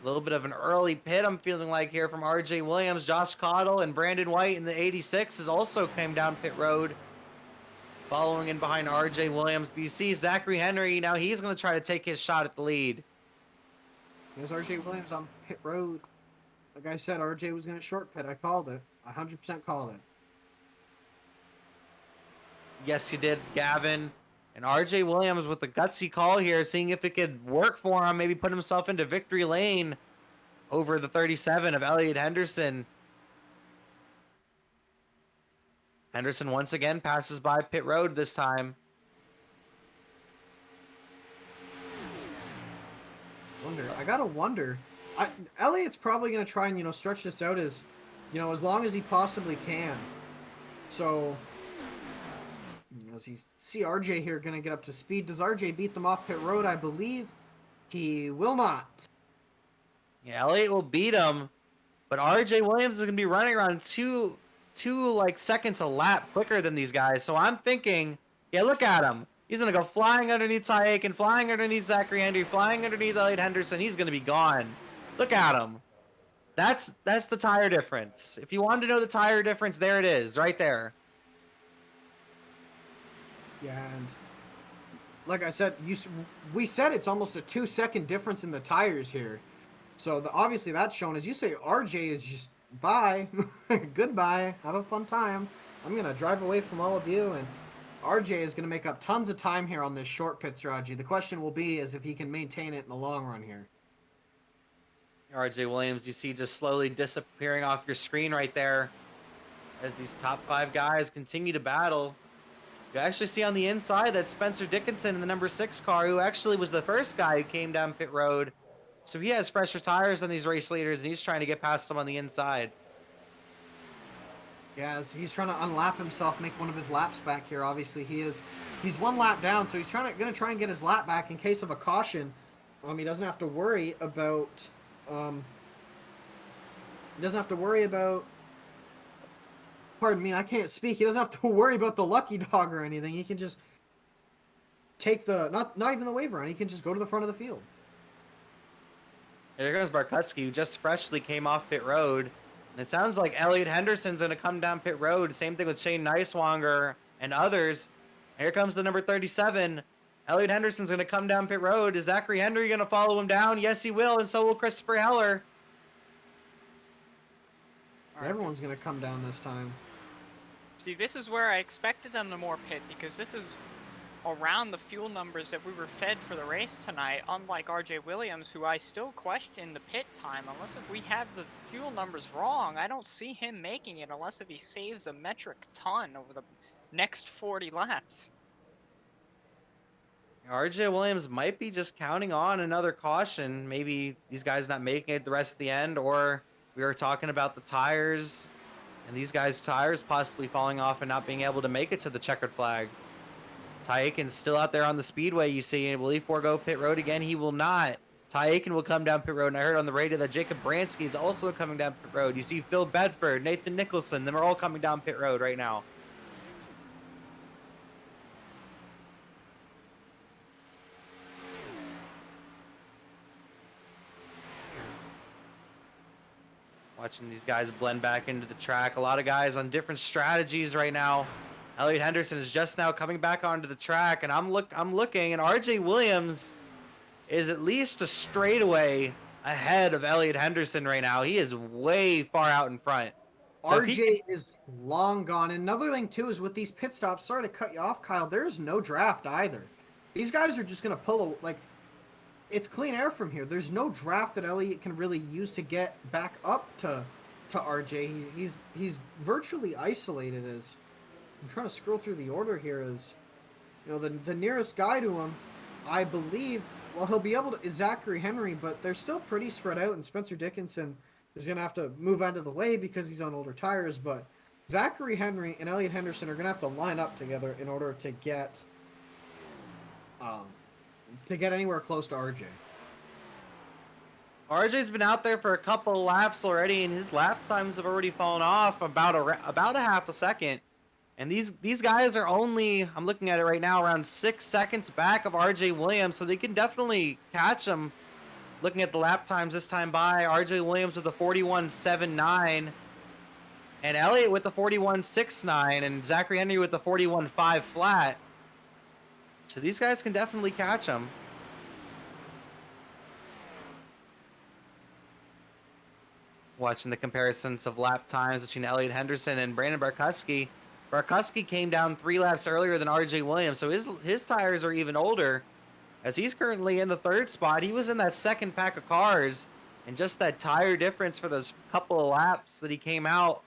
A little bit of an early pit, I'm feeling like, here from RJ Williams. Josh Cottle and Brandon White in the 86 has also came down pit road, following in behind RJ Williams. BC Zachary Henry, now he's going to try to take his shot at the lead. There's RJ Williams on pit road. Like I said, RJ was going to short pit. I called it. 100% called it. Yes, you did, Gavin. And RJ Williams with the gutsy call here, seeing if it could work for him, maybe put himself into victory lane over the 37 of Elliott Henderson. Henderson once again passes by pit road this time. I gotta wonder. Elliott's probably gonna try and stretch this out as long as he possibly can. So as you see RJ here gonna get up to speed. Does RJ beat them off pit road? I believe he will not. Yeah, Elliott will beat him, but RJ Williams is gonna be running around two like seconds a lap quicker than these guys. So I'm thinking, yeah, look at him. He's gonna go flying underneath Ty Aiken, flying underneath Zachary Henry, flying underneath Elliott Henderson. He's gonna be gone. Look at him. That's the tire difference. If you wanted to know the tire difference, there it is, right there. Yeah, and like I said, we said it's almost a 2-second difference in the tires here. So obviously that's shown. As you say, RJ is just bye, goodbye, have a fun time. I'm gonna drive away from all of you, and RJ is gonna make up tons of time here on this short pit strategy. The question will be is if he can maintain it in the long run here. RJ Williams, you see just slowly disappearing off your screen right there as these top 5 guys continue to battle. You actually see on the inside that Spencer Dickinson in the number 6 car, who actually was the first guy who came down pit road. So he has fresher tires than these race leaders, and he's trying to get past them on the inside. Yeah, he's trying to unlap himself, make one of his laps back here. Obviously, he's 1 lap down, so he's going to try and get his lap back in case of a caution. He doesn't have to worry about pardon me, I can't speak. He doesn't have to worry about the lucky dog or anything. He can just take the not even the wave run. He can just go to the front of the field. Here comes Barkowski, who just freshly came off pit road. And it sounds like Elliott Henderson's going to come down pit road. Same thing with Shane Neiswanger and others. Here comes the number 37. Elliott Henderson's going to come down pit road. Is Zachary Henry going to follow him down? Yes, he will, and so will Christopher Heller. Everyone's going to come down this time. See, this is where I expected them to more pit, because this is around the fuel numbers that we were fed for the race tonight, unlike RJ Williams, who I still question the pit time. Unless if we have the fuel numbers wrong, I don't see him making it unless if he saves a metric ton over the next 40 laps. RJ Williams might be just counting on another caution. Maybe these guys not making it the rest of the end, or we were talking about the tires and these guys' tires possibly falling off and not being able to make it to the checkered flag. Ty Aiken's still out there on the speedway, you see, and will he forego pit road again? He will not. Ty Aiken will come down pit road, and I heard on the radio that Jacob Branski is also coming down pit road. You see Phil Bedford, Nathan Nicholson, them are all coming down pit road right now. Watching these guys blend back into the track. A lot of guys on different strategies right now. Elliott Henderson is just now coming back onto the track, and I'm looking, and RJ Williams is at least a straightaway ahead of Elliott Henderson right now. He is way far out in front. So RJ is long gone. And another thing too is with these pit stops. Sorry to cut you off, Kyle. There's no draft either. These guys are just gonna pull it's clean air from here. There's no draft that Elliott can really use to get back up to RJ. He's virtually isolated. As I'm trying to scroll through the order here, is the nearest guy to him, I believe. Well, he'll be able to is Zachary Henry, but they're still pretty spread out. And Spencer Dickinson is gonna have to move out of the way because he's on older tires. But Zachary Henry and Elliott Henderson are gonna have to line up together in order to get anywhere close to RJ. RJ's been out there for a couple of laps already, and his lap times have already fallen off about a half a second. And these guys are only, I'm looking at it right now, around 6 seconds back of RJ Williams, so they can definitely catch him. Looking at the lap times this time by, RJ Williams with a 41.79, and Elliott with the 41.69, and Zachary Henry with the 41.5 flat. So these guys can definitely catch him. Watching the comparisons of lap times between Elliott Henderson and Brandon Barkowski. Barkuski came down 3 laps earlier than RJ Williams, so his tires are even older. As he's currently in the 3rd spot, he was in that 2nd pack of cars, and just that tire difference for those couple of laps that he came out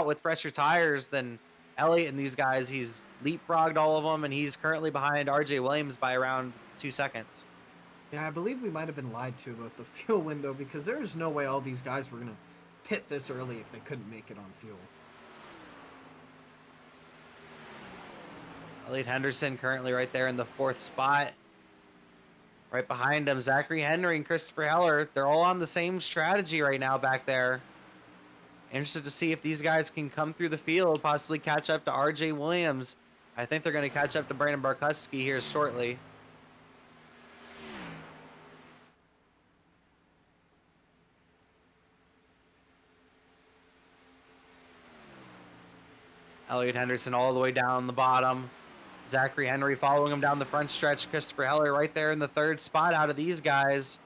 with fresher tires than Elliott and these guys. He's leapfrogged all of them, and he's currently behind RJ Williams by around 2 seconds. Yeah, I believe we might have been lied to about the fuel window, because there is no way all these guys were going to pit this early if they couldn't make it on fuel. Elliott Henderson currently right there in the 4th spot. Right behind him, Zachary Henry and Christopher Heller. They're all on the same strategy right now back there. Interested to see if these guys can come through the field, possibly catch up to RJ Williams. I think they're going to catch up to Brandon Barkuski here shortly. Elliott Henderson all the way down the bottom. Zachary Henry following him down the front stretch. Christopher Heller right there in the 3rd spot out of these guys.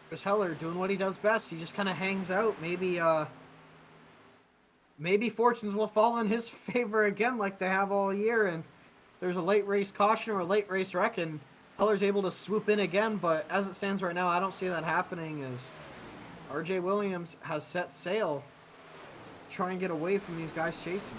Chris Heller doing what he does best. He just kind of hangs out. Maybe fortunes will fall in his favor again like they have all year, and there's a late race caution or a late race wreck, and Heller's able to swoop in again. But as it stands right now, I don't see that happening, as RJ Williams has set sail to try and get away from these guys chasing.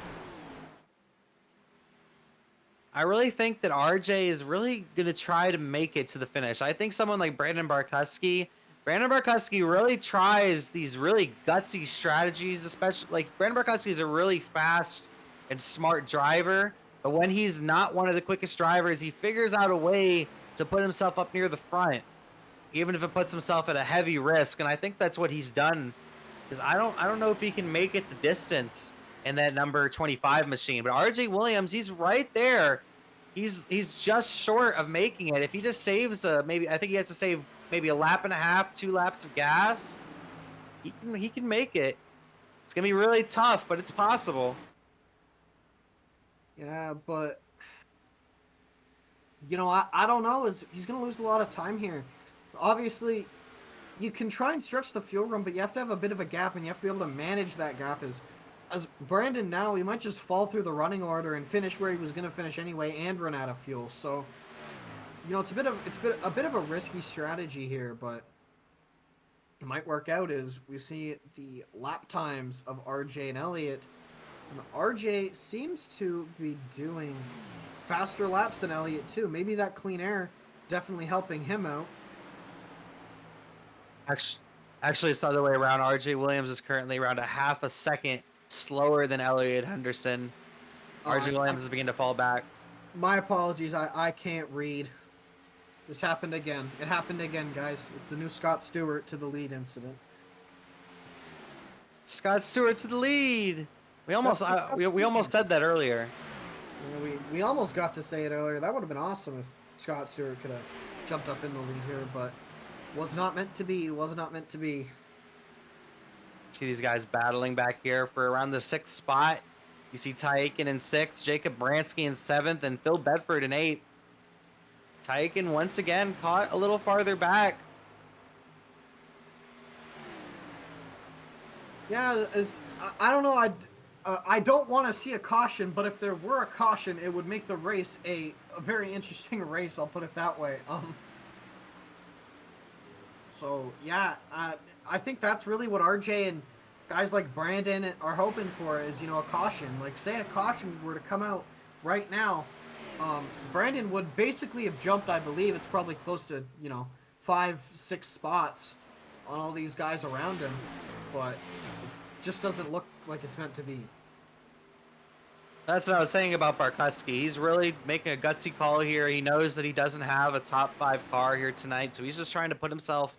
I really think that RJ is really going to try to make it to the finish. I think someone like Brandon Barkuski really tries these really gutsy strategies, especially like Brandon Barkuski is a really fast and smart driver, but when he's not one of the quickest drivers, he figures out a way to put himself up near the front, even if it puts himself at a heavy risk. And I think that's what he's done, because I don't know if he can make it the distance in that number 25 machine. But RJ Williams, he's right there. He's just short of making it. If he just saves I think he has to save maybe a lap and a half, 2 laps of gas, he can make it. It's gonna be really tough, but it's possible. Yeah, but you know, I don't know. He's gonna lose a lot of time here. Obviously, you can try and stretch the fuel run, but you have to have a bit of a gap, and you have to be able to manage that gap. As Brandon now, he might just fall through the running order and finish where he was going to finish anyway and run out of fuel. So, you know, it's a bit of a risky strategy here, but it might work out. As we see the lap times of RJ and Elliott, and RJ seems to be doing faster laps than Elliott too. Maybe that clean air definitely helping him out. Actually, it's the other way around. RJ Williams is currently around a half a second slower than Elliott Henderson. RJ Williams is beginning to fall back. My apologies. I can't read. This happened again. It happened again, guys. It's the new Scott Stewart to the lead incident. Scott Stewart to the lead. We almost we almost said that earlier. We almost got to say it earlier. That would have been awesome if Scott Stewart could have jumped up in the lead here, but was not meant to be. Was not meant to be. See these guys battling back here for around the 6th spot. You see Ty Aiken in 6th, Jacob Branski in 7th, and Phil Bedford in 8th. Ty Aiken once again caught a little farther back. Yeah, I don't know. I don't want to see a caution, but if there were a caution, it would make the race a very interesting race. I'll put it that way. So yeah, I think that's really what RJ and guys like Brandon are hoping for, is, you know, a caution. Like, say a caution were to come out right now, Brandon would basically have jumped, I believe it's probably close to, you know, 5-6 spots on all these guys around him, but it just doesn't look like it's meant to be. That's what I was saying about Barkuski. He's really making a gutsy call here. He knows that he doesn't have a top 5 car here tonight, so he's just trying to put himself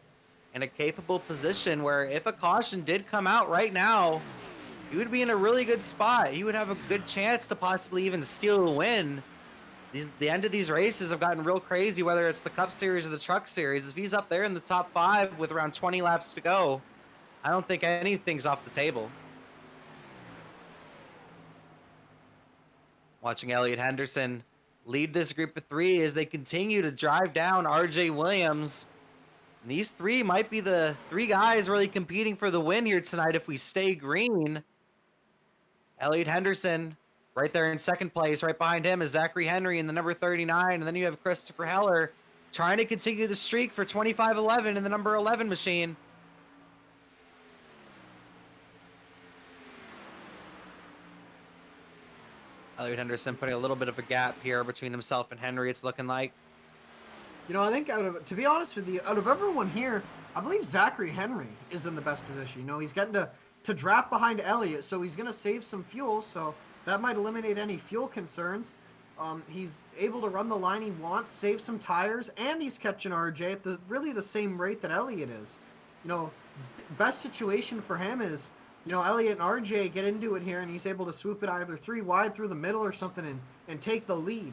in a capable position where if a caution did come out right now, he would be in a really good spot. He would have a good chance to possibly even steal a win. The end of these races have gotten real crazy, whether it's the Cup Series or the Truck Series. If he's up there in the top 5 with around 20 laps to go, I don't think anything's off the table. Watching Elliott Henderson lead this group of 3 as they continue to drive down RJ Williams. And these 3 might be the 3 guys really competing for the win here tonight if we stay green. Elliot Henderson right there in second place. Right behind him is Zachary Henry in the number 39. And then you have Christopher Heller trying to continue the streak for 25-11 in the number 11 machine. Elliot Henderson putting a little bit of a gap here between himself and Henry, it's looking like. You know, I think to be honest with you, out of everyone here, I believe Zachary Henry is in the best position. You know, he's getting to draft behind Elliott, so he's going to save some fuel, so that might eliminate any fuel concerns. He's able to run the line he wants, save some tires, and he's catching RJ at really the same rate that Elliott is. You know, best situation for him is, you know, Elliott and RJ get into it here, and he's able to swoop it either 3 wide through the middle or something and take the lead.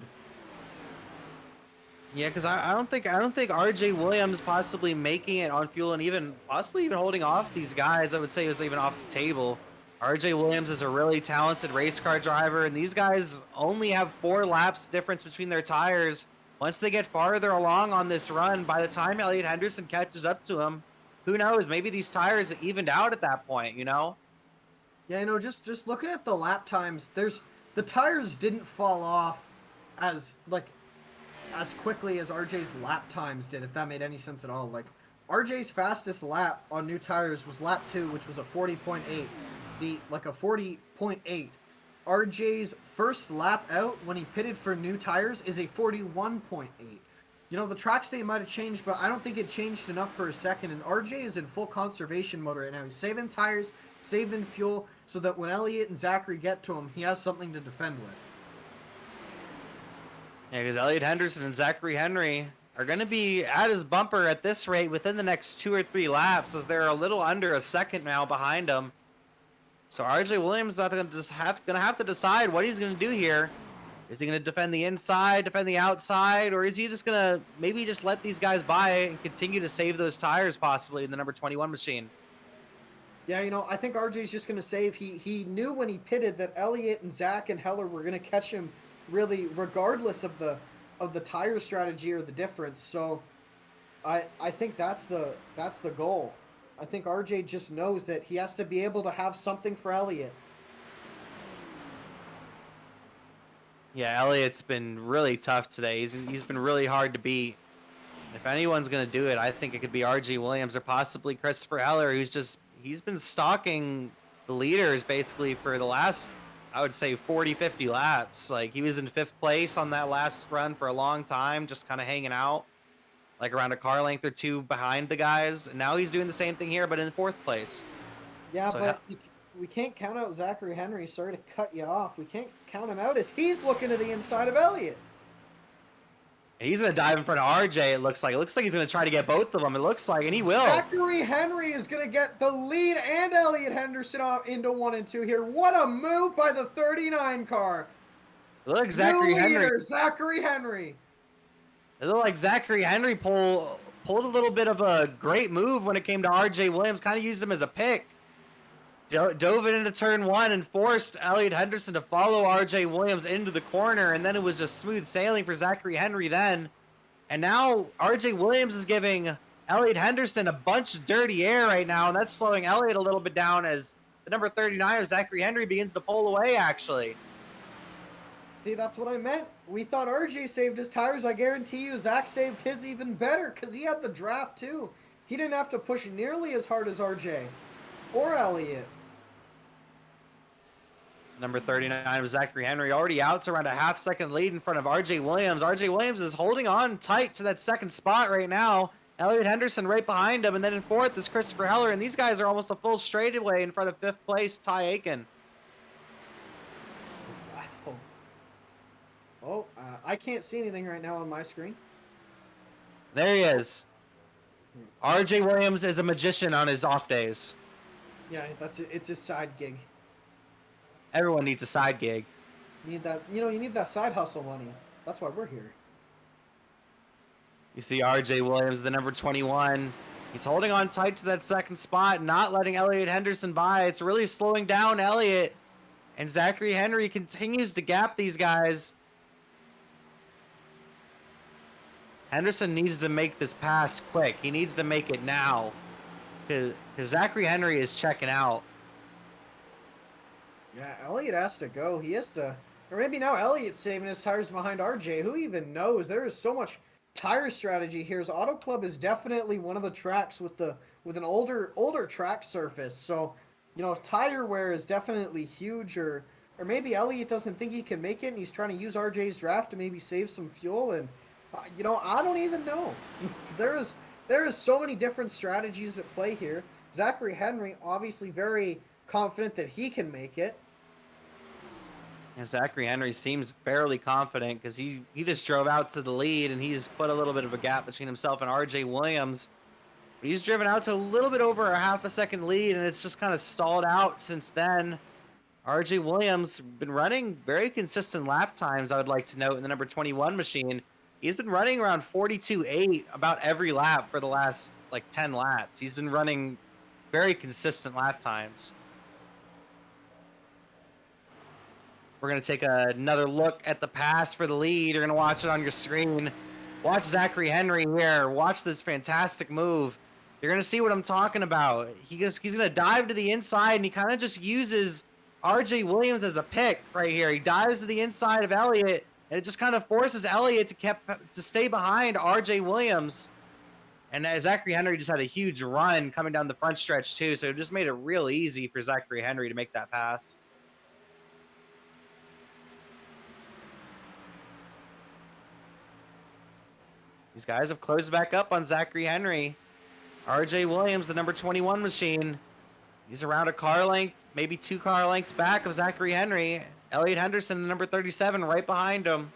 Yeah, because I don't think RJ Williams possibly making it on fuel and even possibly even holding off these guys, I would say, is even off the table. RJ Williams is a really talented race car driver, and these guys only have 4 laps difference between their tires. Once they get farther along on this run, by the time Elliot Henderson catches up to him, who knows? Maybe these tires evened out at that point, you know? Yeah, you know, just looking at the lap times, the tires didn't fall off as quickly as RJ's lap times did, if that made any sense at all. Like, RJ's fastest lap on new tires was lap 2, which was a 40.8. A 40.8. RJ's first lap out when he pitted for new tires is a 41.8. You know, the track state might have changed, but I don't think it changed enough for a second. And RJ is in full conservation mode right now. He's saving tires, saving fuel, so that when Elliott and Zachary get to him, he has something to defend with. Yeah, because Elliot Henderson and Zachary Henry are going to be at his bumper at this rate within the next 2 or 3 laps, as they're a little under a second now behind him. So RJ Williams is going to have to decide what he's going to do here. Is he going to defend the inside, defend the outside, or is he just going to maybe just let these guys by and continue to save those tires possibly in the number 21 machine? Yeah, you know, I think RJ's just going to save. He knew when he pitted that Elliott and Zach and Heller were going to catch him really regardless of the tire strategy or the difference. So I think that's the goal. I think RJ just knows that he has to be able to have something for Elliott. Yeah, Elliott's been really tough today. He's been really hard to beat. If anyone's going to do it, I think it could be RJ Williams or possibly Christopher Heller, he's been stalking the leaders basically for the last, I would say, 40, 50 laps. Like, he was in 5th place on that last run for a long time, just kind of hanging out, like around a car length or 2 behind the guys. And now he's doing the same thing here, but in 4th place. Yeah, so but we can't count out Zachary Henry. Sorry to cut you off. We can't count him out as he's looking to the inside of Elliott. And he's going to dive in front of RJ, it looks like. It looks like he's going to try to get both of them, it looks like, and he will. Zachary Henry is going to get the lead and Elliott Henderson off into 1 and 2 here. What a move by the 39 car. Look, Zachary Henry. Zachary Henry. It looked like Zachary Henry pulled a little bit of a great move when it came to RJ Williams, kind of used him as a pick. Dove it into turn 1 and forced Elliot Henderson to follow RJ Williams into the corner, and then it was just smooth sailing for Zachary Henry then. And now RJ Williams is giving Elliot Henderson a bunch of dirty air right now, and that's slowing Elliot a little bit down as the number 39 of Zachary Henry begins to pull away, actually. See, that's what I meant. We thought RJ saved his tires. I guarantee you Zach saved his even better because he had the draft too. He didn't have to push nearly as hard as RJ or Elliott. Number 39 of Zachary Henry already out, around a half-second lead in front of RJ Williams. RJ Williams is holding on tight to that 2nd spot right now. Elliot Henderson right behind him, and then in 4th is Christopher Heller, and these guys are almost a full straightaway in front of 5th place Ty Aiken. Wow. I can't see anything right now on my screen. There he is. RJ Williams is a magician on his off days. Yeah, it's his side gig. Everyone needs a side gig. You need that side hustle money. That's why we're here. You see RJ Williams, the number 21. He's holding on tight to that 2nd spot, not letting Elliot Henderson by. It's really slowing down Elliot. And Zachary Henry continues to gap these guys. Henderson needs to make this pass quick. He needs to make it now. Because Zachary Henry is checking out. Yeah, Elliott has to go. He has to, or maybe now Elliott's saving his tires behind RJ. Who even knows? There is so much tire strategy here. Auto Club is definitely one of the tracks with an older track surface. So, tire wear is definitely huge. Or maybe Elliott doesn't think he can make it, and he's trying to use RJ's draft to maybe save some fuel. And I don't even know. there is so many different strategies at play here. Zachary Henry obviously very confident that he can make it. And Zachary Henry seems fairly confident because he just drove out to the lead, and he's put a little bit of a gap between himself and RJ Williams. But he's driven out to a little bit over a half a second lead, and it's just kind of stalled out since then. RJ Williams been running very consistent lap times, I would like to note, in the number 21 machine. He's been running around 42.8 about every lap for the last 10 laps. He's been running very consistent lap times. We're going to take another look at the pass for the lead. You're going to watch it on your screen. Watch Zachary Henry here. Watch this fantastic move. You're going to see what I'm talking about. He's going to dive to the inside, and he kind of just uses RJ Williams as a pick right here. He dives to the inside of Elliott, and it just kind of forces Elliott to stay behind RJ Williams. And Zachary Henry just had a huge run coming down the front stretch too, so it just made it real easy for Zachary Henry to make that pass. These guys have closed back up on Zachary Henry. RJ Williams, the number 21 machine. He's around a car length, maybe 2 car lengths back of Zachary Henry. Elliott Henderson, the number 37, right behind him.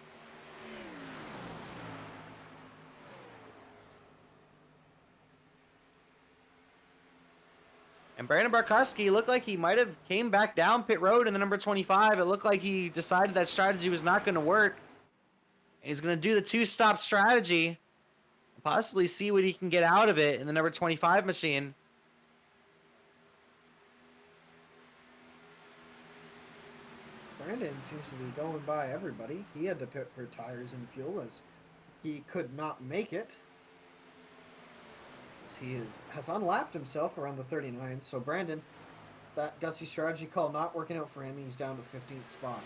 And Brandon Barkowski looked like he might have came back down pit road in the number 25. It looked like he decided that strategy was not going to work. He's going to do the 2-stop strategy and possibly see what he can get out of it in the number 25 machine. Brandon seems to be going by everybody. He had to pit for tires and fuel as he could not make it. He has unlapped himself around the 39th. So Brandon, that gutsy strategy call not working out for him. He's down to 15th spot.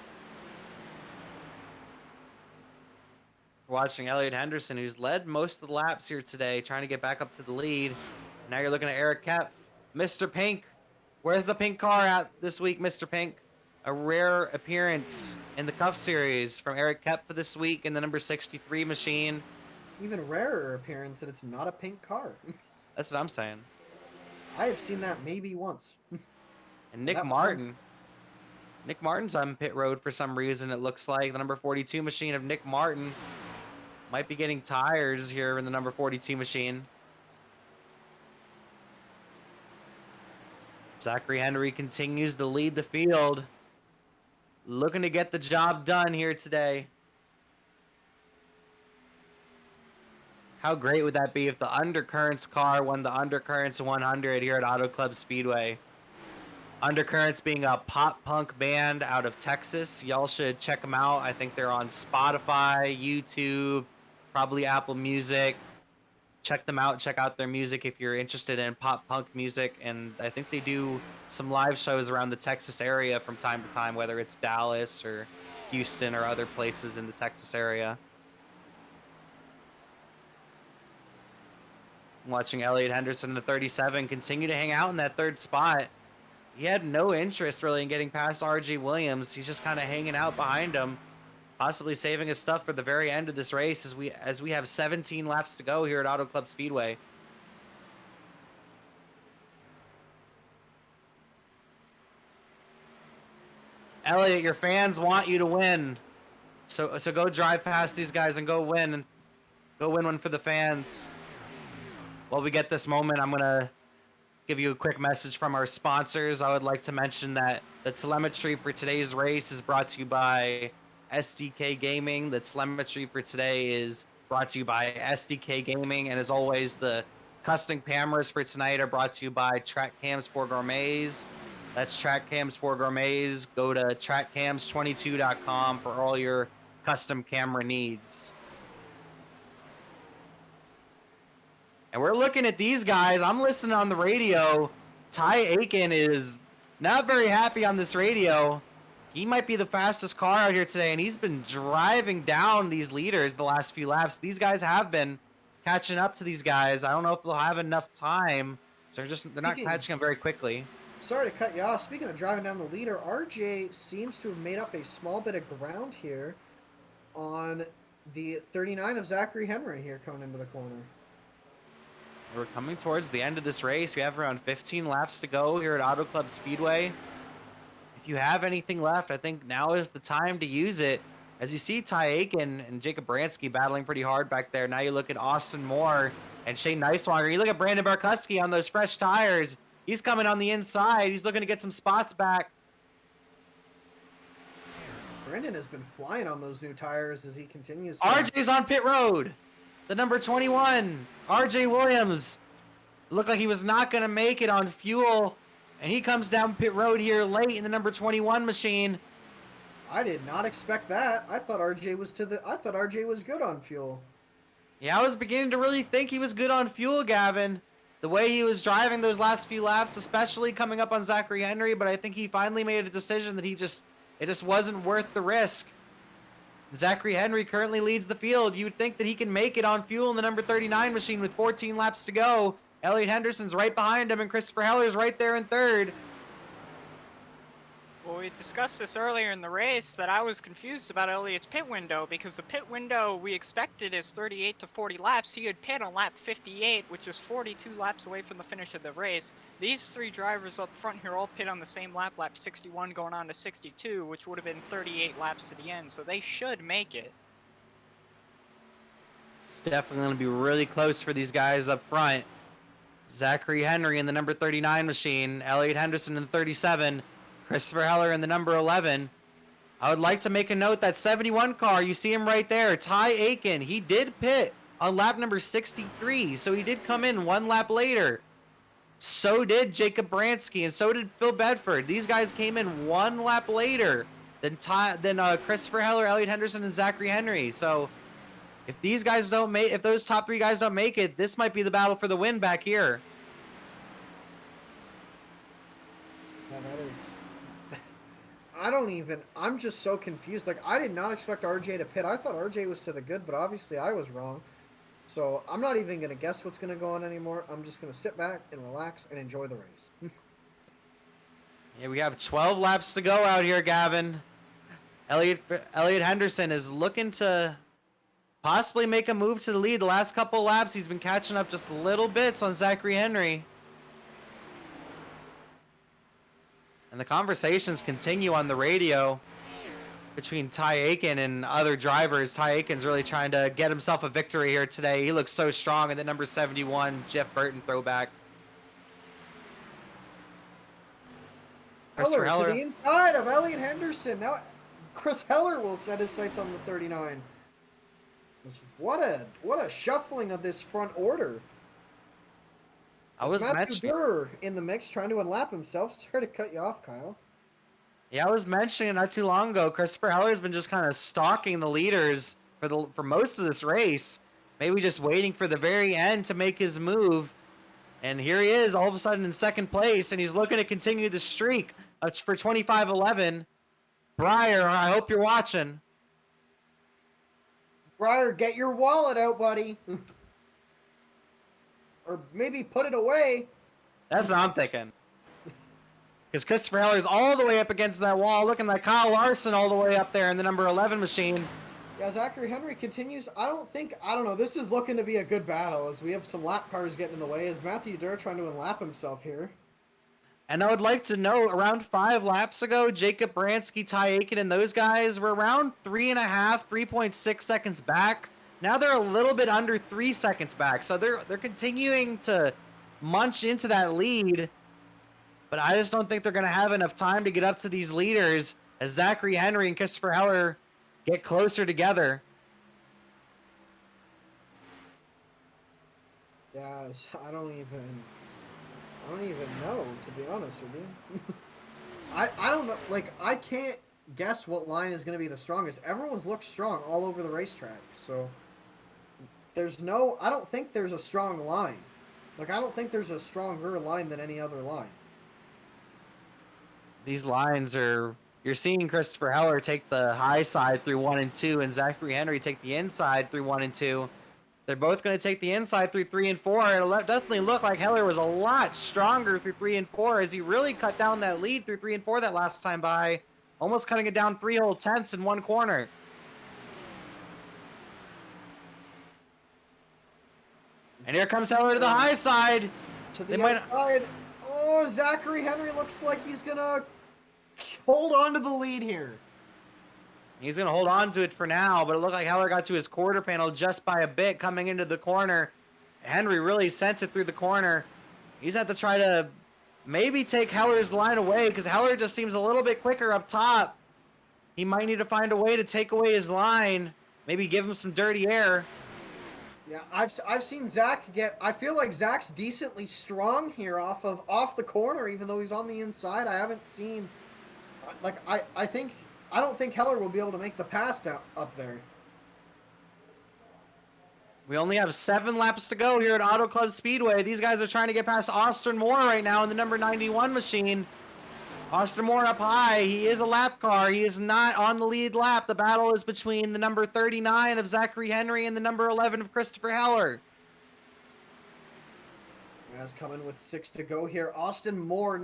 Watching Elliott Henderson, who's led most of the laps here today, trying to get back up to the lead. Now you're looking at Eric Kep, Mr. Pink. Where's the pink car at this week, Mr. Pink? A rare appearance in the Cup Series from Eric Kep for this week in the number 63 machine. Even rarer appearance that it's not a pink car. That's what I'm saying. I have seen that maybe once. And Nick Martin. Nick Martin's on pit road for some reason, it looks like. The number 42 machine of Nick Martin might be getting tires here in the number 42 machine. Zachary Henry continues to lead the field. Looking to get the job done here today. How great would that be if the Undercurrents car won the Undercurrents 100 here at Auto Club Speedway? Undercurrents being a pop punk band out of Texas. Y'all should check them out. I think they're on Spotify, YouTube, probably Apple Music. Check them out. Check out their music if you're interested in pop punk music. And I think they do some live shows around the Texas area from time to time, whether it's Dallas or Houston or other places in the Texas area. Watching Elliott Henderson in the 37 continue to hang out in that 3rd spot. He had no interest really in getting past RJ Williams. He's just kind of hanging out behind him, possibly saving his stuff for the very end of this race as we have 17 laps to go here at Auto Club Speedway. Elliott, your fans want you to win. So go drive past these guys and go win one for the fans. While we get this moment, I'm going to give you a quick message from our sponsors. I would like to mention that the telemetry for today's race is brought to you by SDK Gaming. The telemetry for today is brought to you by SDK Gaming. And as always, the custom cameras for tonight are brought to you by Track Cams for Gourmets. That's Track Cams for Gourmets. Go to trackcams22.com for all your custom camera needs. And we're looking at these guys. I'm listening on the radio. Ty Aiken is not very happy on this radio. he might be the fastest car out here today, and he's been driving down these leaders the last few laps. These guys have been catching up to these guys. I don't know if they'll have enough time, so they're not catching them very quickly. Sorry to cut you off. Speaking of driving down the leader, RJ seems to have made up a small bit of ground here on the 39 of Zachary Henry here coming into the corner. We're coming towards the end of this race. We have around 15 laps to go here at Auto Club Speedway. If you have anything left, I think now is the time to use it. As you see Ty Aiken and Jacob Branski battling pretty hard back there. Now you look at Austin Moore and Shane Neiswanger. You look at Brandon Barkuski on those fresh tires. He's coming on the inside. He's looking to get some spots back. Brandon has been flying on those new tires as he continues. RJ's on pit road. The number 21, RJ Williams. Looked like he was not going to make it on fuel. And he comes down pit road here late in the number 21 machine. I did not expect that. I thought RJ was good on fuel. Yeah, I was beginning to really think he was good on fuel, Gavin. The way he was driving those last few laps, especially coming up on Zachary Henry, but I think he finally made a decision that it just wasn't worth the risk. Zachary Henry currently leads the field. You would think that he can make it on fuel in the number 39 machine with 14 laps to go. Elliot Henderson's right behind him, and Christopher Heller's right there in third. Well, we discussed this earlier in the race that I was confused about Elliot's pit window because the pit window we expected is 38 to 40 laps. He had pit on lap 58, which is 42 laps away from the finish of the race. These three drivers up front here all pit on the same lap 61 going on to 62, which would have been 38 laps to the end, so they should make it. It's definitely going to be really close for these guys up front. Zachary Henry in the number 39 machine, Elliot Henderson in the 37, Christopher Heller in the number 11. I would like to make a note that 71 car, you see him right there, Ty Aiken, he did pit on lap number 63, so he did come in one lap later. So did Jacob Branski, and so did Phil Bedford. These guys came in one lap later than Christopher Heller, Elliot Henderson, and Zachary Henry. So if those top three guys don't make it, this might be the battle for the win back here. Yeah, that is. I'm just so confused. Like, I did not expect RJ to pit. I thought RJ was to the good, but obviously I was wrong. So I'm not even going to guess what's going to go on anymore. I'm just going to sit back and relax and enjoy the race. Yeah, we have 12 laps to go out here, Gavin. Elliot Henderson is looking to possibly make a move to the lead. The last couple laps, he's been catching up just little bits on Zachary Henry. And the conversations continue on the radio between Ty Aiken and other drivers. Ty Aiken's really trying to get himself a victory here today. He looks so strong in the number 71 Jeff Burton throwback. Heller to the inside of Elliot Henderson. Now Chris Heller will set his sights on the 39. What a shuffling of this front order. Matthew Burr in the mix trying to unlap himself. Sorry to cut you off, Kyle. Yeah, I was mentioning not too long ago, Christopher Heller's been just kind of stalking the leaders for most of this race. Maybe just waiting for the very end to make his move. And here he is all of a sudden in second place, and he's looking to continue the streak for 25-11. Breyer, I hope you're watching. Breyer, get your wallet out, buddy. Or maybe put it away. That's what I'm thinking. Because Christopher Heller's all the way up against that wall, looking like Kyle Larson all the way up there in the number 11 machine. Yeah, Zachary Henry continues. I don't know. This is looking to be a good battle as we have some lap cars getting in the way. Is Matthew Durr trying to unlap himself here? And I would like to know, around 5 laps ago, Jacob Branski, Ty Aiken, and those guys were around 3.6 seconds back. Now they're a little bit under 3 seconds back. So they're continuing to munch into that lead. But I just don't think they're going to have enough time to get up to these leaders as Zachary Henry and Christopher Heller get closer together. Yes, I don't even know, to be honest with you. I don't know, like, I can't guess what line is going to be the strongest. Everyone's looked strong all over the racetrack, so I don't think there's a strong line. Like, I don't think there's a stronger line than any other line. These lines are You're seeing Christopher Heller take the high side through 1 and 2, and Zachary Henry take the inside through 1 and 2. They're both going to take the inside through 3 and 4. It'll definitely look like Heller was a lot stronger through 3 and 4 as he really cut down that lead through 3 and 4 that last time by, almost cutting it down 3 whole tenths in one corner. And here comes Heller to the high side. To the outside. Oh, Zachary Henry looks like he's going to hold on to the lead here. He's going to hold on to it for now, but it looked like Heller got to his quarter panel just by a bit coming into the corner. Henry really sent it through the corner. He's had to try to maybe take Heller's line away because Heller just seems a little bit quicker up top. He might need to find a way to take away his line, maybe give him some dirty air. Yeah, I've seen Zach get. I feel like Zach's decently strong here off the corner, even though he's on the inside. I haven't seen, like I don't think Heller will be able to make the pass up there. We only have 7 laps to go here at Auto Club Speedway. These guys are trying to get past Austin Moore right now in the number 91 machine. Austin Moore up high. He is a lap car. He is not on the lead lap. The battle is between the number 39 of Zachary Henry and the number 11 of Christopher Heller. As coming with 6 to go here. Austin Moore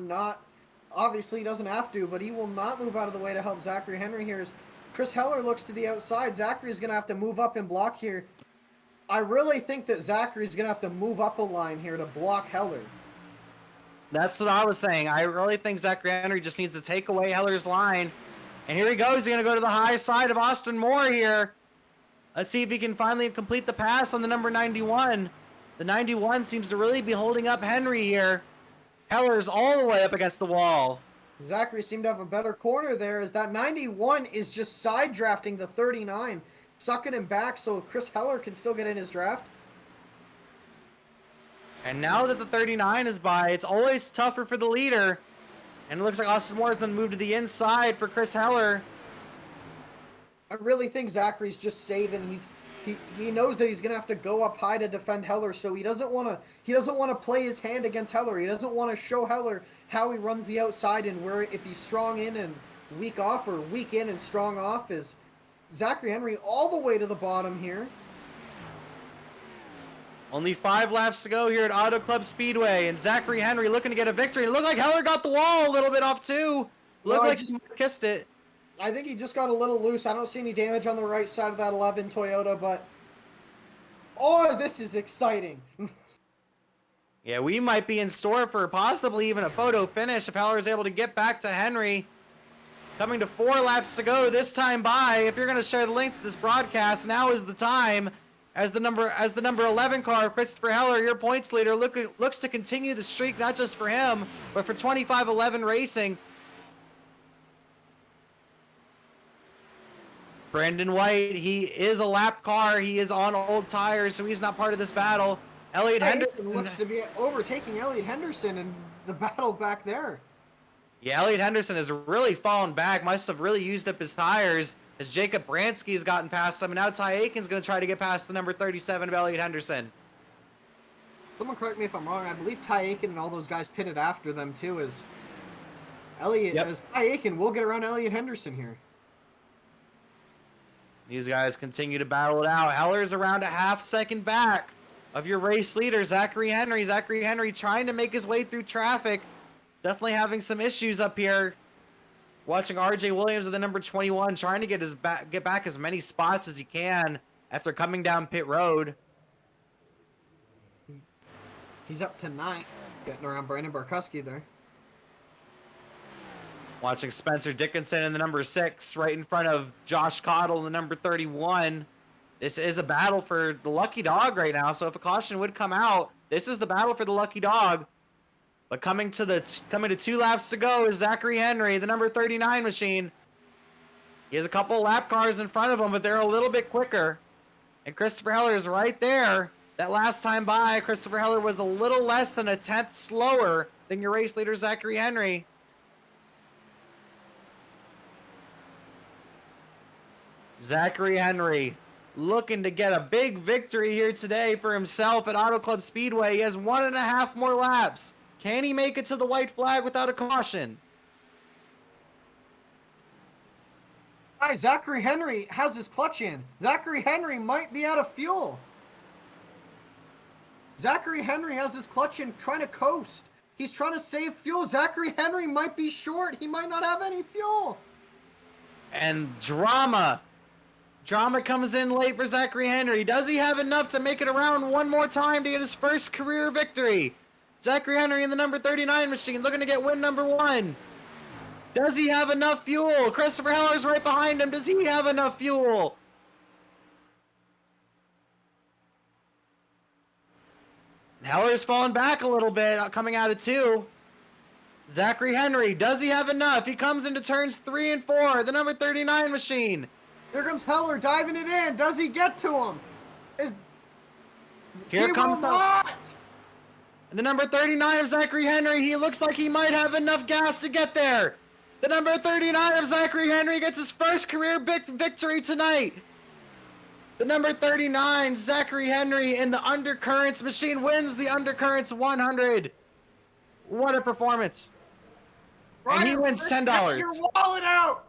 obviously doesn't have to, but he will not move out of the way to help Zachary Henry here. As Chris Heller looks to the outside. Zachary is going to have to move up and block here. I really think that Zachary is going to have to move up a line here to block Heller. That's what I was saying. I really think Zachary Henry just needs to take away Heller's line. And here he goes. He's going to go to the high side of Austin Moore here. Let's see if he can finally complete the pass on the number 91. The 91 seems to really be holding up Henry here. Heller's all the way up against the wall. Zachary seemed to have a better corner there as that 91 is just side drafting the 39, sucking him back so Chris Heller can still get in his draft. And now that the 39 is by, it's always tougher for the leader. And it looks like Austin Moore is going to move to the inside for Chris Heller. I really think Zachary's just saving. He knows that he's going to have to go up high to defend Heller, so he doesn't want to play his hand against Heller. He doesn't want to show Heller how he runs the outside and where if he's strong in and weak off, or weak in and strong off. Is Zachary Henry all the way to the bottom here. Only 5 laps to go here at Auto Club Speedway, and Zachary Henry looking to get a victory. It looked like Heller got the wall a little bit off too. Looked like he kissed it. I think he just got a little loose. I don't see any damage on the right side of that 11 Toyota, but oh, this is exciting. Yeah, we might be in store for possibly even a photo finish if Heller is able to get back to Henry. Coming to 4 laps to go this time by. If you're going to share the link to this broadcast, now is the time. As the number 11 car, Christopher Heller, your points leader, looks to continue the streak, not just for him, but for 2511 Racing. Brandon White, he is a lap car. He is on old tires, so he's not part of this battle. Elliot Henderson looks to be overtaking Elliot Henderson in the battle back there. Yeah, Elliot Henderson has really fallen back. Must have really used up his tires as Jacob Branski has gotten past him. And now Ty Aiken's going to try to get past the number 37 of Elliot Henderson. Someone correct me if I'm wrong. I believe Ty Aiken and all those guys pitted after them too. As Ty Aiken will get around Elliot Henderson here. These guys continue to battle it out. Heller's around a half second back of your race leader, Zachary Henry. Zachary Henry trying to make his way through traffic. Definitely having some issues up here. Watching RJ Williams at the number 21 trying to get back as many spots as he can after coming down pit road. He's up to 9, getting around Brandon Barkuski there. Watching Spencer Dickinson in the number 6 right in front of Josh Cottle in the number 31. This is a battle for the lucky dog right now. So if a caution would come out, this is the battle for the lucky dog. But coming to 2 laps to go is Zachary Henry, the number 39 machine. He has a couple lap cars in front of him, but they're a little bit quicker. And Christopher Heller is right there. That last time by, Christopher Heller was a little less than a 10th slower than your race leader, Zachary Henry. Zachary Henry looking to get a big victory here today for himself at Auto Club Speedway. He has 1.5 more laps. Can he make it to the white flag without a caution? Guys, Zachary Henry has his clutch in. Zachary Henry might be out of fuel. Zachary Henry has his clutch in, trying to coast. He's trying to save fuel. Zachary Henry might be short. He might not have any fuel. And drama. Drama comes in late for Zachary Henry. Does he have enough to make it around one more time to get his first career victory? Zachary Henry in the number 39 machine looking to get win number 1. Does he have enough fuel? Christopher Heller's right behind him. Does he have enough fuel? Heller's falling back a little bit, coming out of 2. Zachary Henry, does he have enough? He comes into turns 3 and 4, the number 39 machine. Here comes Heller diving it in. Does he get to him? Here comes not. the number 39 of Zachary Henry. He looks like he might have enough gas to get there. The number 39 of Zachary Henry gets his first career victory tonight. The number 39, Zachary Henry, in the Undercurrents machine wins the Undercurrents 100. What a performance. Ryan, and he wins $10. Get your wallet out.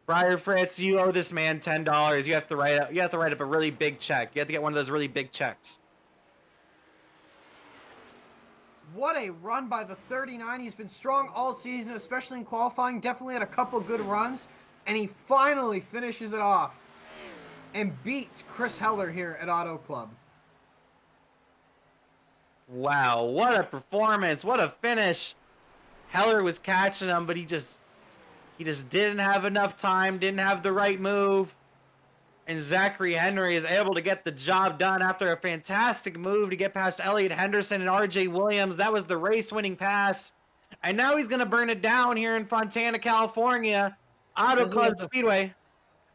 Briar Fritz, you owe this man $10. You have to write up a really big check. You have to get one of those really big checks. What a run by the 39. He's been strong all season, especially in qualifying. Definitely had a couple good runs. And he finally finishes it off and beats Chris Heller here at Auto Club. Wow, what a performance. What a finish. Heller was catching him, but he just didn't have enough time, didn't have the right move. And Zachary Henry is able to get the job done after a fantastic move to get past Elliott Henderson and RJ Williams. That was the race-winning pass. And now he's going to burn it down here in Fontana, California. Auto Club Speedway.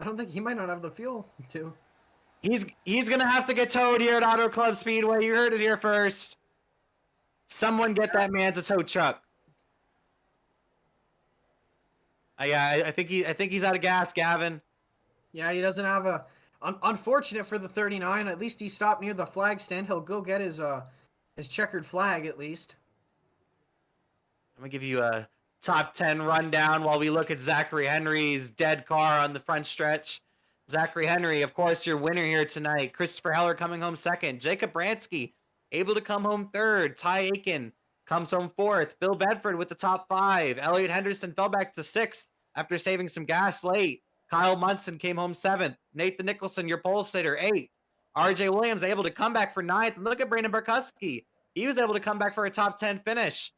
I don't think he might not have the fuel to. He's going to have to get towed here at Auto Club Speedway. You heard it here first. Someone get that man to tow truck. Yeah, I think he's out of gas, Gavin. Yeah, he doesn't have a. Unfortunate for the 39. At least he stopped near the flag stand. He'll go get his checkered flag at least. I'm gonna give you a top 10 rundown while we look at Zachary Henry's dead car on the front stretch. Zachary Henry, of course, your winner here tonight. Christopher Heller coming home second. Jacob Branski able to come home third. Ty Aiken comes home fourth. Bill Bedford with the top 5. Elliott Henderson fell back to 6th after saving some gas late. Kyle Munson came home 7th. Nathan Nicholson, your pole sitter, 8th. RJ Williams able to come back for 9th. And look at Brandon Barkuski. He was able to come back for a top 10 finish.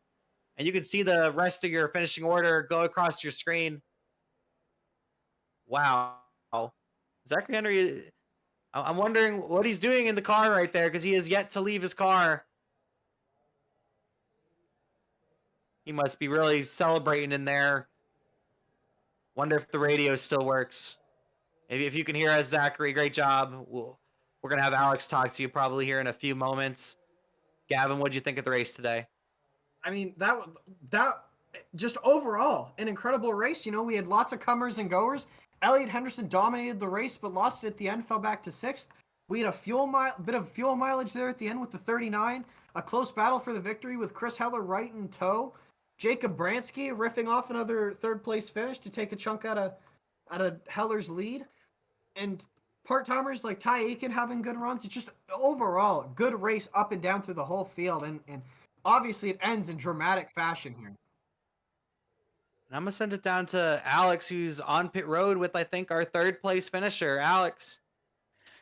And you can see the rest of your finishing order go across your screen. Wow. Zachary Henry, I'm wondering what he's doing in the car right there because he has yet to leave his car. He must be really celebrating in there. Wonder if the radio still works. If you can hear us, Zachary, great job. We're going to have Alex talk to you probably here in a few moments. Gavin, what did you think of the race today? I mean, that just overall, an incredible race. You know, we had lots of comers and goers. Elliott Henderson dominated the race, but lost it at the end, fell back to 6th. We had a bit of fuel mileage there at the end with the 39. A close battle for the victory with Chris Heller right in tow. Jacob Branski riffing off another third-place finish to take a chunk out of Heller's lead. And part-timers like Ty Aiken having good runs. It's just overall good race up and down through the whole field. And obviously it ends in dramatic fashion here. And I'm going to send it down to Alex, who's on pit road with, I think, our third-place finisher. Alex.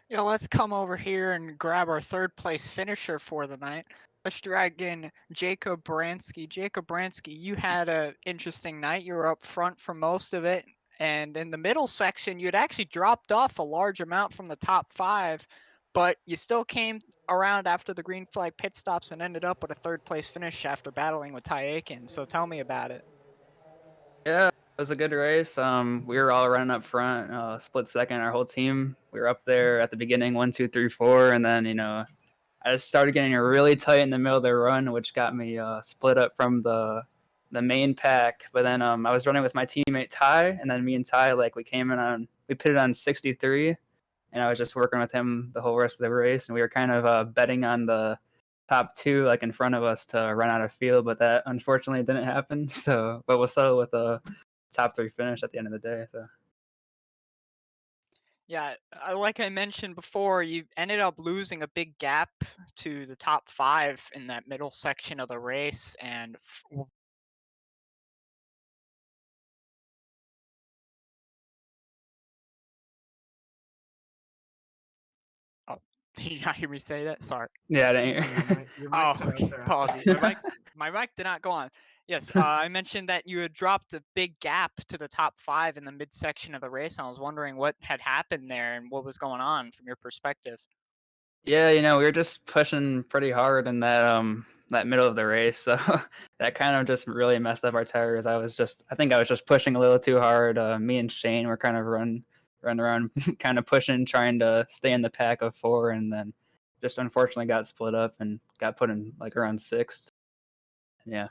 Yeah, let's come over here and grab our third-place finisher for the night. Let's drag in Jacob Branski. Jacob Branski, you had an interesting night. You were up front for most of it. And in the middle section, you had actually dropped off a large amount from the top 5. But you still came around after the green flag pit stops and ended up with a third-place finish after battling with Ty Aiken. So tell me about it. Yeah, it was a good race. We were all running up front, split second, our whole team. We were up there at the beginning, 1, 2, 3, 4. And then, I just started getting really tight in the middle of the run, which got me split up from the main pack. But then I was running with my teammate Ty, and then me and Ty, we pitted on 63, and I was just working with him the whole rest of the race. And we were kind of betting on the top 2, in front of us to run out of field, but that unfortunately didn't happen. So, but we'll settle with a top 3 finish at the end of the day. So Yeah, like I mentioned before, you ended up losing a big gap to the top 5 in that middle section of the race, and oh, did you not hear me say that? Sorry. yeah, I didn't No, hear. your mic Oh, cut out okay. there. Apologies. My mic did not go on. Yes, I mentioned that you had dropped a big gap to the top 5 in the midsection of the race. And I was wondering what had happened there and what was going on from your perspective. Yeah, we were just pushing pretty hard in that middle of the race, so that kind of just really messed up our tires. I think I was just pushing a little too hard. Me and Shane were kind of run around, kind of pushing, trying to stay in the pack of 4, and then just unfortunately got split up and got put in like around 6th. Yeah.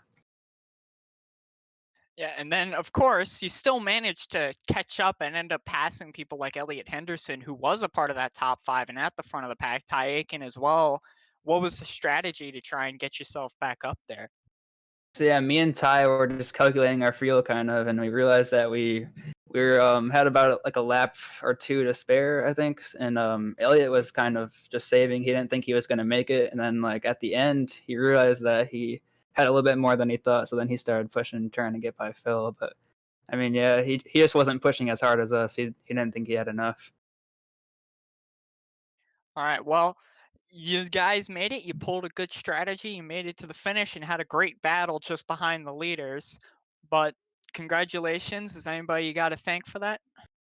Yeah, and then of course you still managed to catch up and end up passing people like Elliot Henderson, who was a part of that top 5 and at the front of the pack. Ty Aiken as well. What was the strategy to try and get yourself back up there? So yeah, me and Ty were just calculating our fuel kind of, and we realized that we had about like a lap or 2 to spare, I think. And Elliot was kind of just saving. He didn't think he was going to make it, and then like at the end, he realized that he had a little bit more than he thought. So then he started pushing, trying to get by Phil. But I mean, yeah, he just wasn't pushing as hard as us. He didn't think he had enough. All right. Well, you guys made it. You pulled a good strategy. You made it to the finish and had a great battle just behind the leaders. But congratulations. Is anybody you got to thank for that?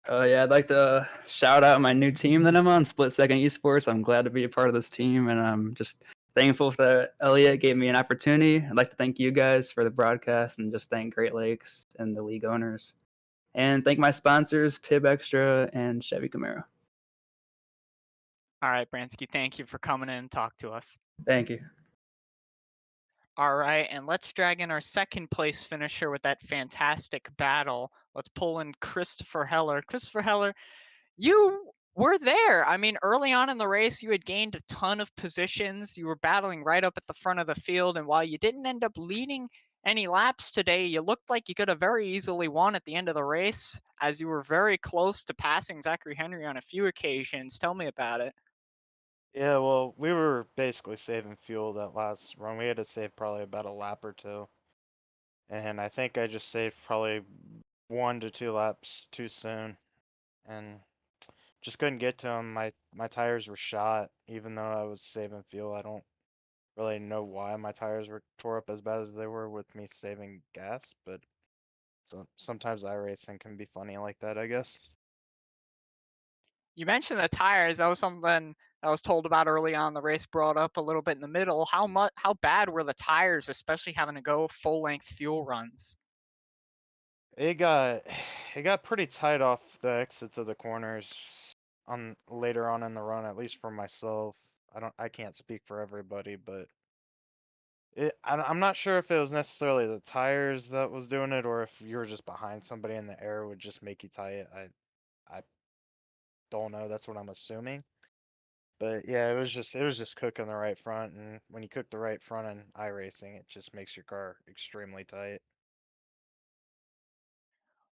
Yeah, I'd like to shout out my new team that I'm on, Split Second Esports. I'm glad to be a part of this team, and I'm just thankful that Elliot gave me an opportunity. I'd like to thank you guys for the broadcast, and just thank Great Lakes and the league owners, and thank my sponsors, Pib Extra and Chevy Camaro. All right, Branski, thank you for coming in and talk to us. Thank you. All right, and let's drag in our second place finisher with that fantastic battle. Let's pull in Christopher Heller. Christopher Heller, you were there. I mean, early on in the race, you had gained a ton of positions. You were battling right up at the front of the field. And while you didn't end up leading any laps today, you looked like you could have very easily won at the end of the race, as you were very close to passing Zachary Henry on a few occasions. Tell me about it. Yeah, well, we were basically saving fuel that last run. We had to save probably about a lap or 2. And I think I just saved probably 1 to 2 laps too soon. And just couldn't get to them. My tires were shot, even though I was saving fuel. I don't really know why my tires were tore up as bad as they were with me saving gas, but sometimes iRacing can be funny like that, I guess. You mentioned the tires. That was something I was told about early on. The race brought up a little bit in the middle. How bad were the tires, especially having to go full length fuel runs? It got it got pretty tight off the exits of the corners on later on in the run, at least for myself. I can't speak for everybody, but I'm not sure if it was necessarily the tires that was doing it, or if you were just behind somebody and the air would just make you tight. I don't know. That's what I'm assuming. But yeah, it was just cooking the right front, and when you cook the right front in iRacing, it just makes your car extremely tight.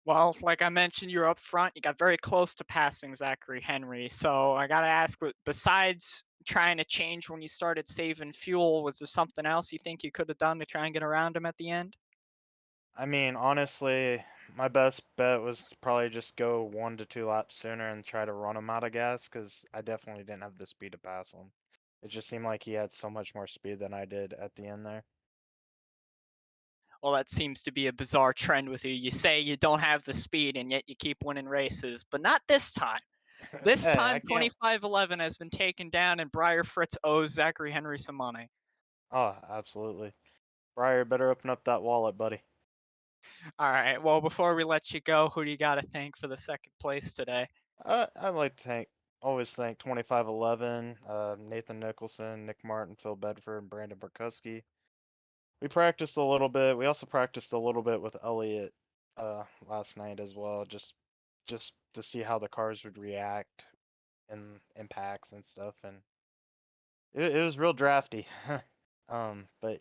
Well, like I mentioned, you're up front. You got very close to passing Zachary Henry. So I got to ask, besides trying to change when you started saving fuel, was there something else you think you could have done to try and get around him at the end? I mean, honestly, my best bet was probably just go 1 to 2 laps sooner and try to run him out of gas, because I definitely didn't have the speed to pass him. It just seemed like he had so much more speed than I did at the end there. Well, that seems to be a bizarre trend with you. You say you don't have the speed, and yet you keep winning races, but not this time. This Hey, time, I can't. 2511 has been taken down, and Briar Fritz owes Zachary Henry some money. Oh, absolutely. Briar, better open up that wallet, buddy. All right. Well, before we let you go, who do you got to thank for the second place today? I'd like to always thank 2511, Nathan Nicholson, Nick Martin, Phil Bedford, and Brandon Burkowski. We practiced a little bit. We also practiced a little bit with Elliot last night as well, just to see how the cars would react in impacts and stuff, and it was real drafty. But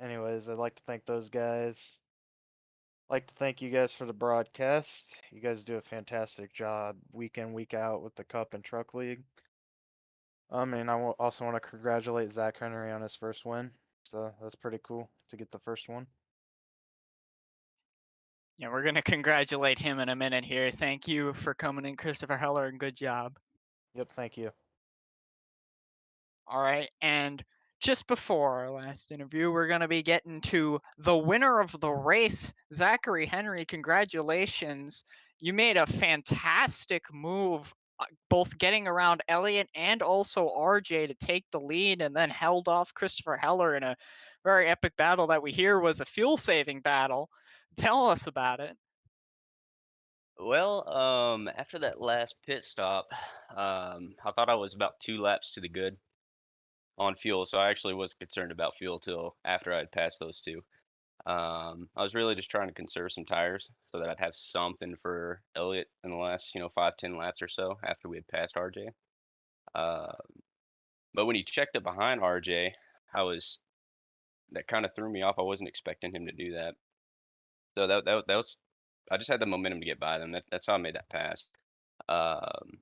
anyways, I'd like to thank those guys. like to thank you guys for the broadcast. You guys do a fantastic job week in, week out with the Cup and Truck League. And I also want to congratulate Zach Henry on his first win. So that's pretty cool to get the first one. Yeah, we're gonna congratulate him in a minute here. Thank you for coming in, Christopher Heller, and good job. Yep, thank you. All right, and just before our last interview, we're going to be getting to the winner of the race, Zachary Henry. Congratulations. You made a fantastic move, both getting around Elliott and also RJ to take the lead, and then held off Christopher Heller in a very epic battle that we hear was a fuel-saving battle. Tell us about it. Well, after that last pit stop, I thought I was about 2 laps to the good on fuel, so I actually wasn't concerned about fuel till after I had passed those two. I was really just trying to conserve some tires so that I'd have something for Elliott in the last, 5-10 laps or so after we had passed RJ. Uh, but when he checked it behind RJ, that kind of threw me off. I wasn't expecting him to do that. So that was, I just had the momentum to get by them. That's how I made that pass. Um,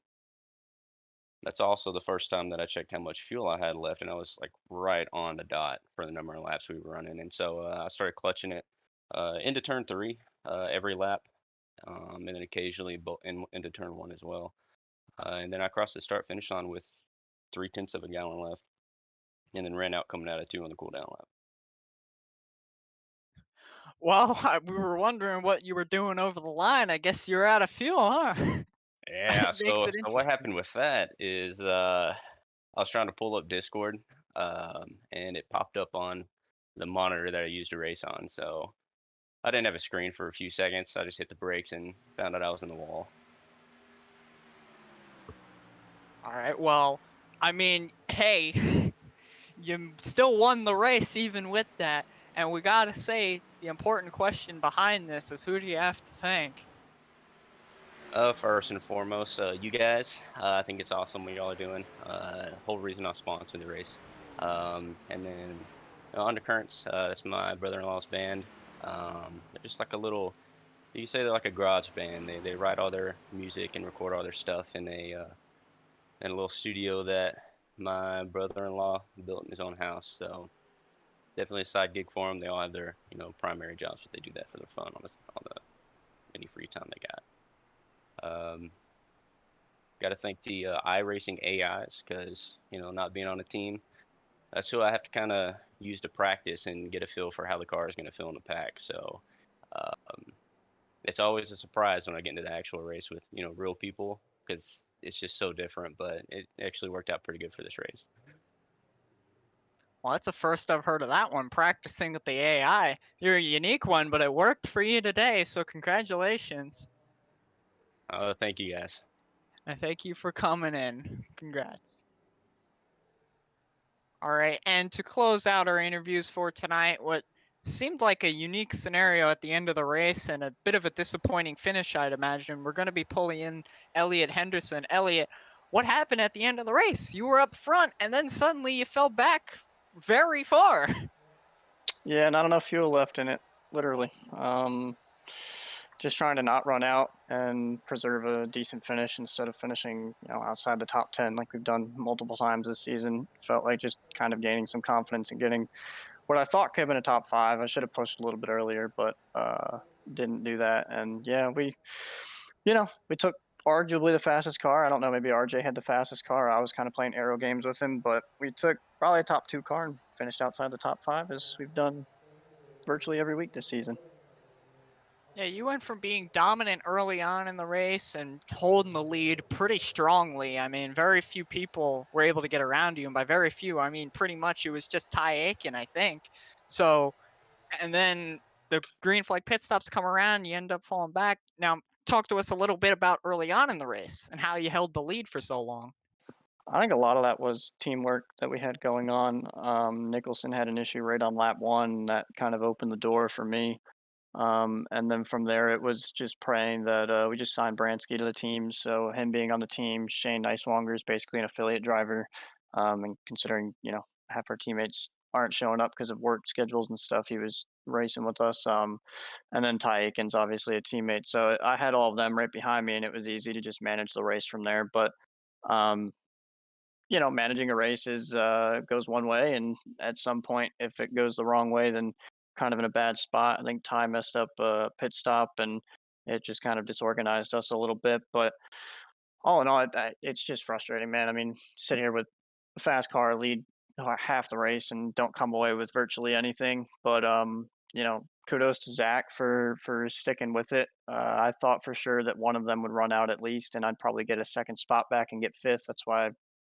That's also the first time that I checked how much fuel I had left, and I was like right on the dot for the number of laps we were running. And so I started clutching it into turn 3 every lap, and then occasionally into turn 1 as well. And then I crossed the start finish line with 0.3 of a gallon left, and then ran out coming out of 2 on the cool down lap. Well, we were wondering what you were doing over the line. I guess you're out of fuel, huh? Yeah. Makes So it what interesting. happened with that is I was trying to pull up Discord, and it popped up on the monitor that I used to race on. So I didn't have a screen for a few seconds. I just hit the brakes and found out I was in the wall. All right. Well, I mean, hey, you still won the race even with that. And we got to say, the important question behind this is who do you have to thank? First and foremost, you guys. I think it's awesome what y'all are doing. Whole reason I sponsored the race. And then Undercurrents. That's my brother-in-law's band. They're just like a little. You could say they're like a garage band. They write all their music and record all their stuff in a little studio that my brother-in-law built in his own house. So definitely a side gig for them. They all have their primary jobs, but they do that for their fun on the any free time they got. Got to thank the iRacing AIs because not being on a team, that's who I have to kind of use to practice and get a feel for how the car is going to feel in the pack. So um, it's always a surprise when I get into the actual race with real people because it's just so different. But it actually worked out pretty good for this race. Well, that's the first I've heard of that one, practicing with the AI. You're a unique one, but it worked for you today, so congratulations. Thank you guys. And thank you for coming in. Congrats. All right, and to close out our interviews for tonight, what seemed like a unique scenario at the end of the race and a bit of a disappointing finish, I'd imagine. We're going to be pulling in Elliott Henderson. Elliott, what happened at the end of the race? You were up front, and then suddenly you fell back very far. Yeah, not enough fuel left in it, literally. Just trying to not run out and preserve a decent finish instead of finishing, outside the top 10 like we've done multiple times this season. Felt like just kind of gaining some confidence and getting what I thought could have been a top 5. I should have pushed a little bit earlier, but didn't do that. And yeah, we took arguably the fastest car. I don't know, maybe RJ had the fastest car. I was kind of playing aero games with him, but we took probably a top 2 car and finished outside the top 5 as we've done virtually every week this season. Yeah, you went from being dominant early on in the race and holding the lead pretty strongly. I mean, very few people were able to get around you. And by very few, I mean pretty much it was just Ty Aiken, I think. So, and then the green flag pit stops come around, you end up falling back. Now, talk to us a little bit about early on in the race and how you held the lead for so long. I think a lot of that was teamwork that we had going on. Nicholson had an issue right on lap 1 that kind of opened the door for me. And then from there, it was just praying that we just signed Branski to the team. So him being on the team, Shane Neiswanger is basically an affiliate driver. And considering, half our teammates aren't showing up because of work schedules and stuff. He was racing with us. And then Ty Aiken's obviously a teammate. So I had all of them right behind me, and it was easy to just manage the race from there. But um, managing a race is goes one way, and at some point, if it goes the wrong way, then kind of in a bad spot. I think Ty messed up a pit stop, and it just kind of disorganized us a little bit. But all in all, it's just frustrating, man. I mean, sit here with a fast car, lead half the race, and don't come away with virtually anything. But kudos to Zach for sticking with it. I thought for sure that one of them would run out at least, and I'd probably get a second spot back and get fifth. That's why I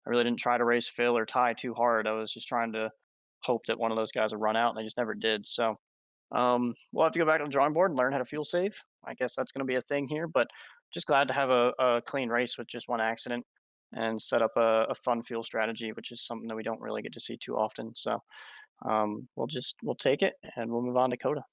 really didn't try to race Phil or Ty too hard. I was just trying to hope that one of those guys would run out, and they just never did. So we'll have to go back to the drawing board and learn how to fuel save. I guess that's going to be a thing here, but just glad to have a clean race with just one accident and set up a fun fuel strategy, which is something that we don't really get to see too often. So we'll take it and we'll move on to Coda.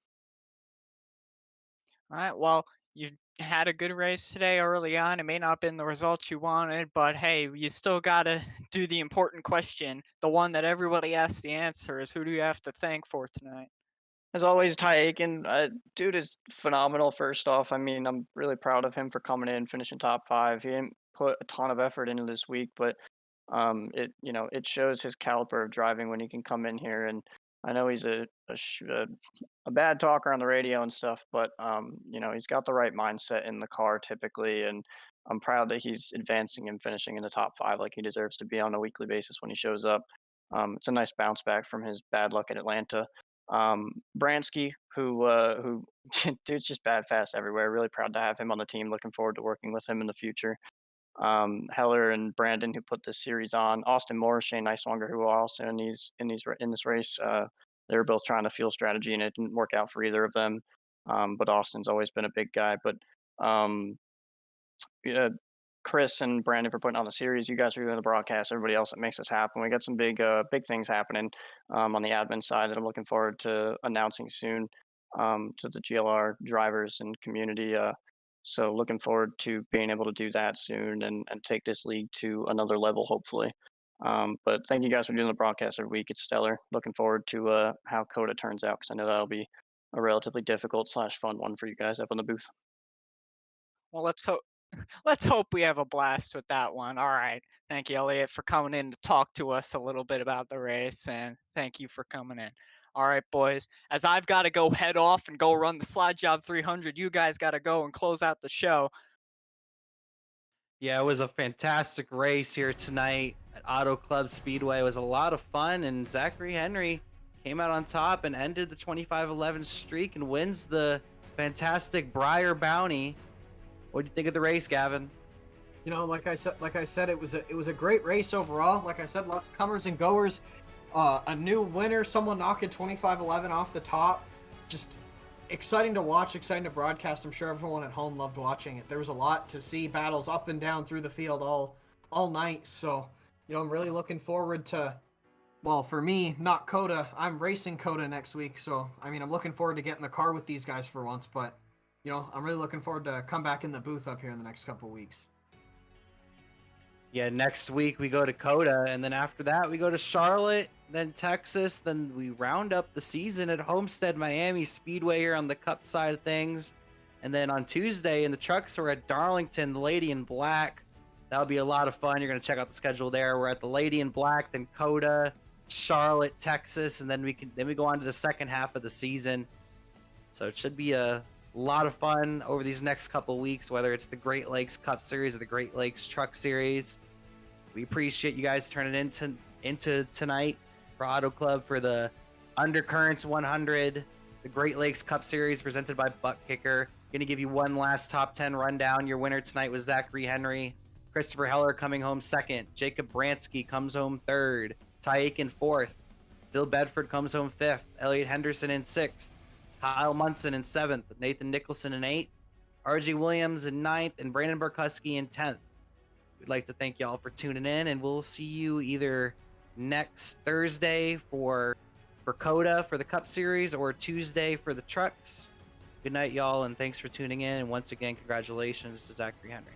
All right. Well, you had a good race today early on. It may not have been the results you wanted, but hey, you still got to do the important question. The one that everybody asks the answer is, who do you have to thank for tonight? As always, Ty Aiken, dude is phenomenal. First off, I mean, I'm really proud of him for coming in, finishing top 5. He didn't put a ton of effort into this week, but it shows his caliber of driving when he can come in here. And I know he's a bad talker on the radio and stuff, but he's got the right mindset in the car typically, and I'm proud that he's advancing and finishing in the top 5 like he deserves to be on a weekly basis when he shows up. It's a nice bounce back from his bad luck at Atlanta. Branski, who dude's just bad fast everywhere. Really proud to have him on the team. Looking forward to working with him in the future. Heller and Brandon, who put this series on. Austin Moore, Shane Nicelonger, who are also in this race. They were both trying to fuel strategy, and it didn't work out for either of them. But Austin's always been a big guy. But Chris and Brandon for putting on the series. You guys are doing the broadcast. Everybody else that makes this happen. We got some big things happening on the admin side that I'm looking forward to announcing soon to the GLR drivers and community. So looking forward to being able to do that soon and take this league to another level, hopefully. But thank you guys for doing the broadcast every week. It's stellar. Looking forward to how Coda turns out, because I know that'll be a relatively difficult / fun one for you guys up in the booth. Well, let's hope we have a blast with that one. All right. Thank you, Elliot, for coming in to talk to us a little bit about the race, and thank you for coming in. All right, boys. As I've got to go head off and go run the Slide Job 300, you guys got to go and close out the show. Yeah, it was a fantastic race here tonight at Auto Club Speedway. It was a lot of fun, and Zachary Henry came out on top and ended the 25-11 streak and wins the fantastic Briar Bounty. What do you think of the race, Gavin? Like I said, it was a great race overall. Like I said, lots of comers and goers. A new winner, someone knocking 25-11 off the top. Just exciting to watch, exciting to broadcast. I'm sure everyone at home loved watching it. There was a lot to see, battles up and down through the field all night. So, I'm really looking forward to, well, for me, not Coda. I'm racing Coda next week. So, I mean, I'm looking forward to getting in the car with these guys for once. But, I'm really looking forward to come back in the booth up here in the next couple weeks. Yeah, next week we go to Coda, and then after that we go to Charlotte, then Texas, then we round up the season at Homestead Miami Speedway here on the Cup side of things. And then on Tuesday in the trucks we're at Darlington, the Lady in Black. That'll be a lot of fun. You're going to check out the schedule there. We're at the Lady in Black, then Coda, Charlotte, Texas, and then we go on to the second half of the season. So it should be a lot of fun over these next couple weeks, whether it's the Great Lakes Cup Series or the Great Lakes Truck Series. We appreciate you guys turning into tonight for Auto Club for the Undercurrents 100, the Great Lakes Cup Series presented by Butt Kicker. Going to give you one last top 10 rundown. Your winner tonight was Zachary Henry. Christopher Heller coming home second. Jacob Branski comes home third. Ty Aiken fourth. Phil Bedford comes home fifth. Elliot Henderson in sixth. Kyle Munson in seventh. Nathan Nicholson in eighth. RJ Williams in ninth. And Brandon Burkuski in 10th. We'd like to thank y'all for tuning in, and we'll see you either next Thursday for Coda for the Cup Series or Tuesday for the trucks. Good night, y'all, and thanks for tuning in. And once again, congratulations to Zachary Henry.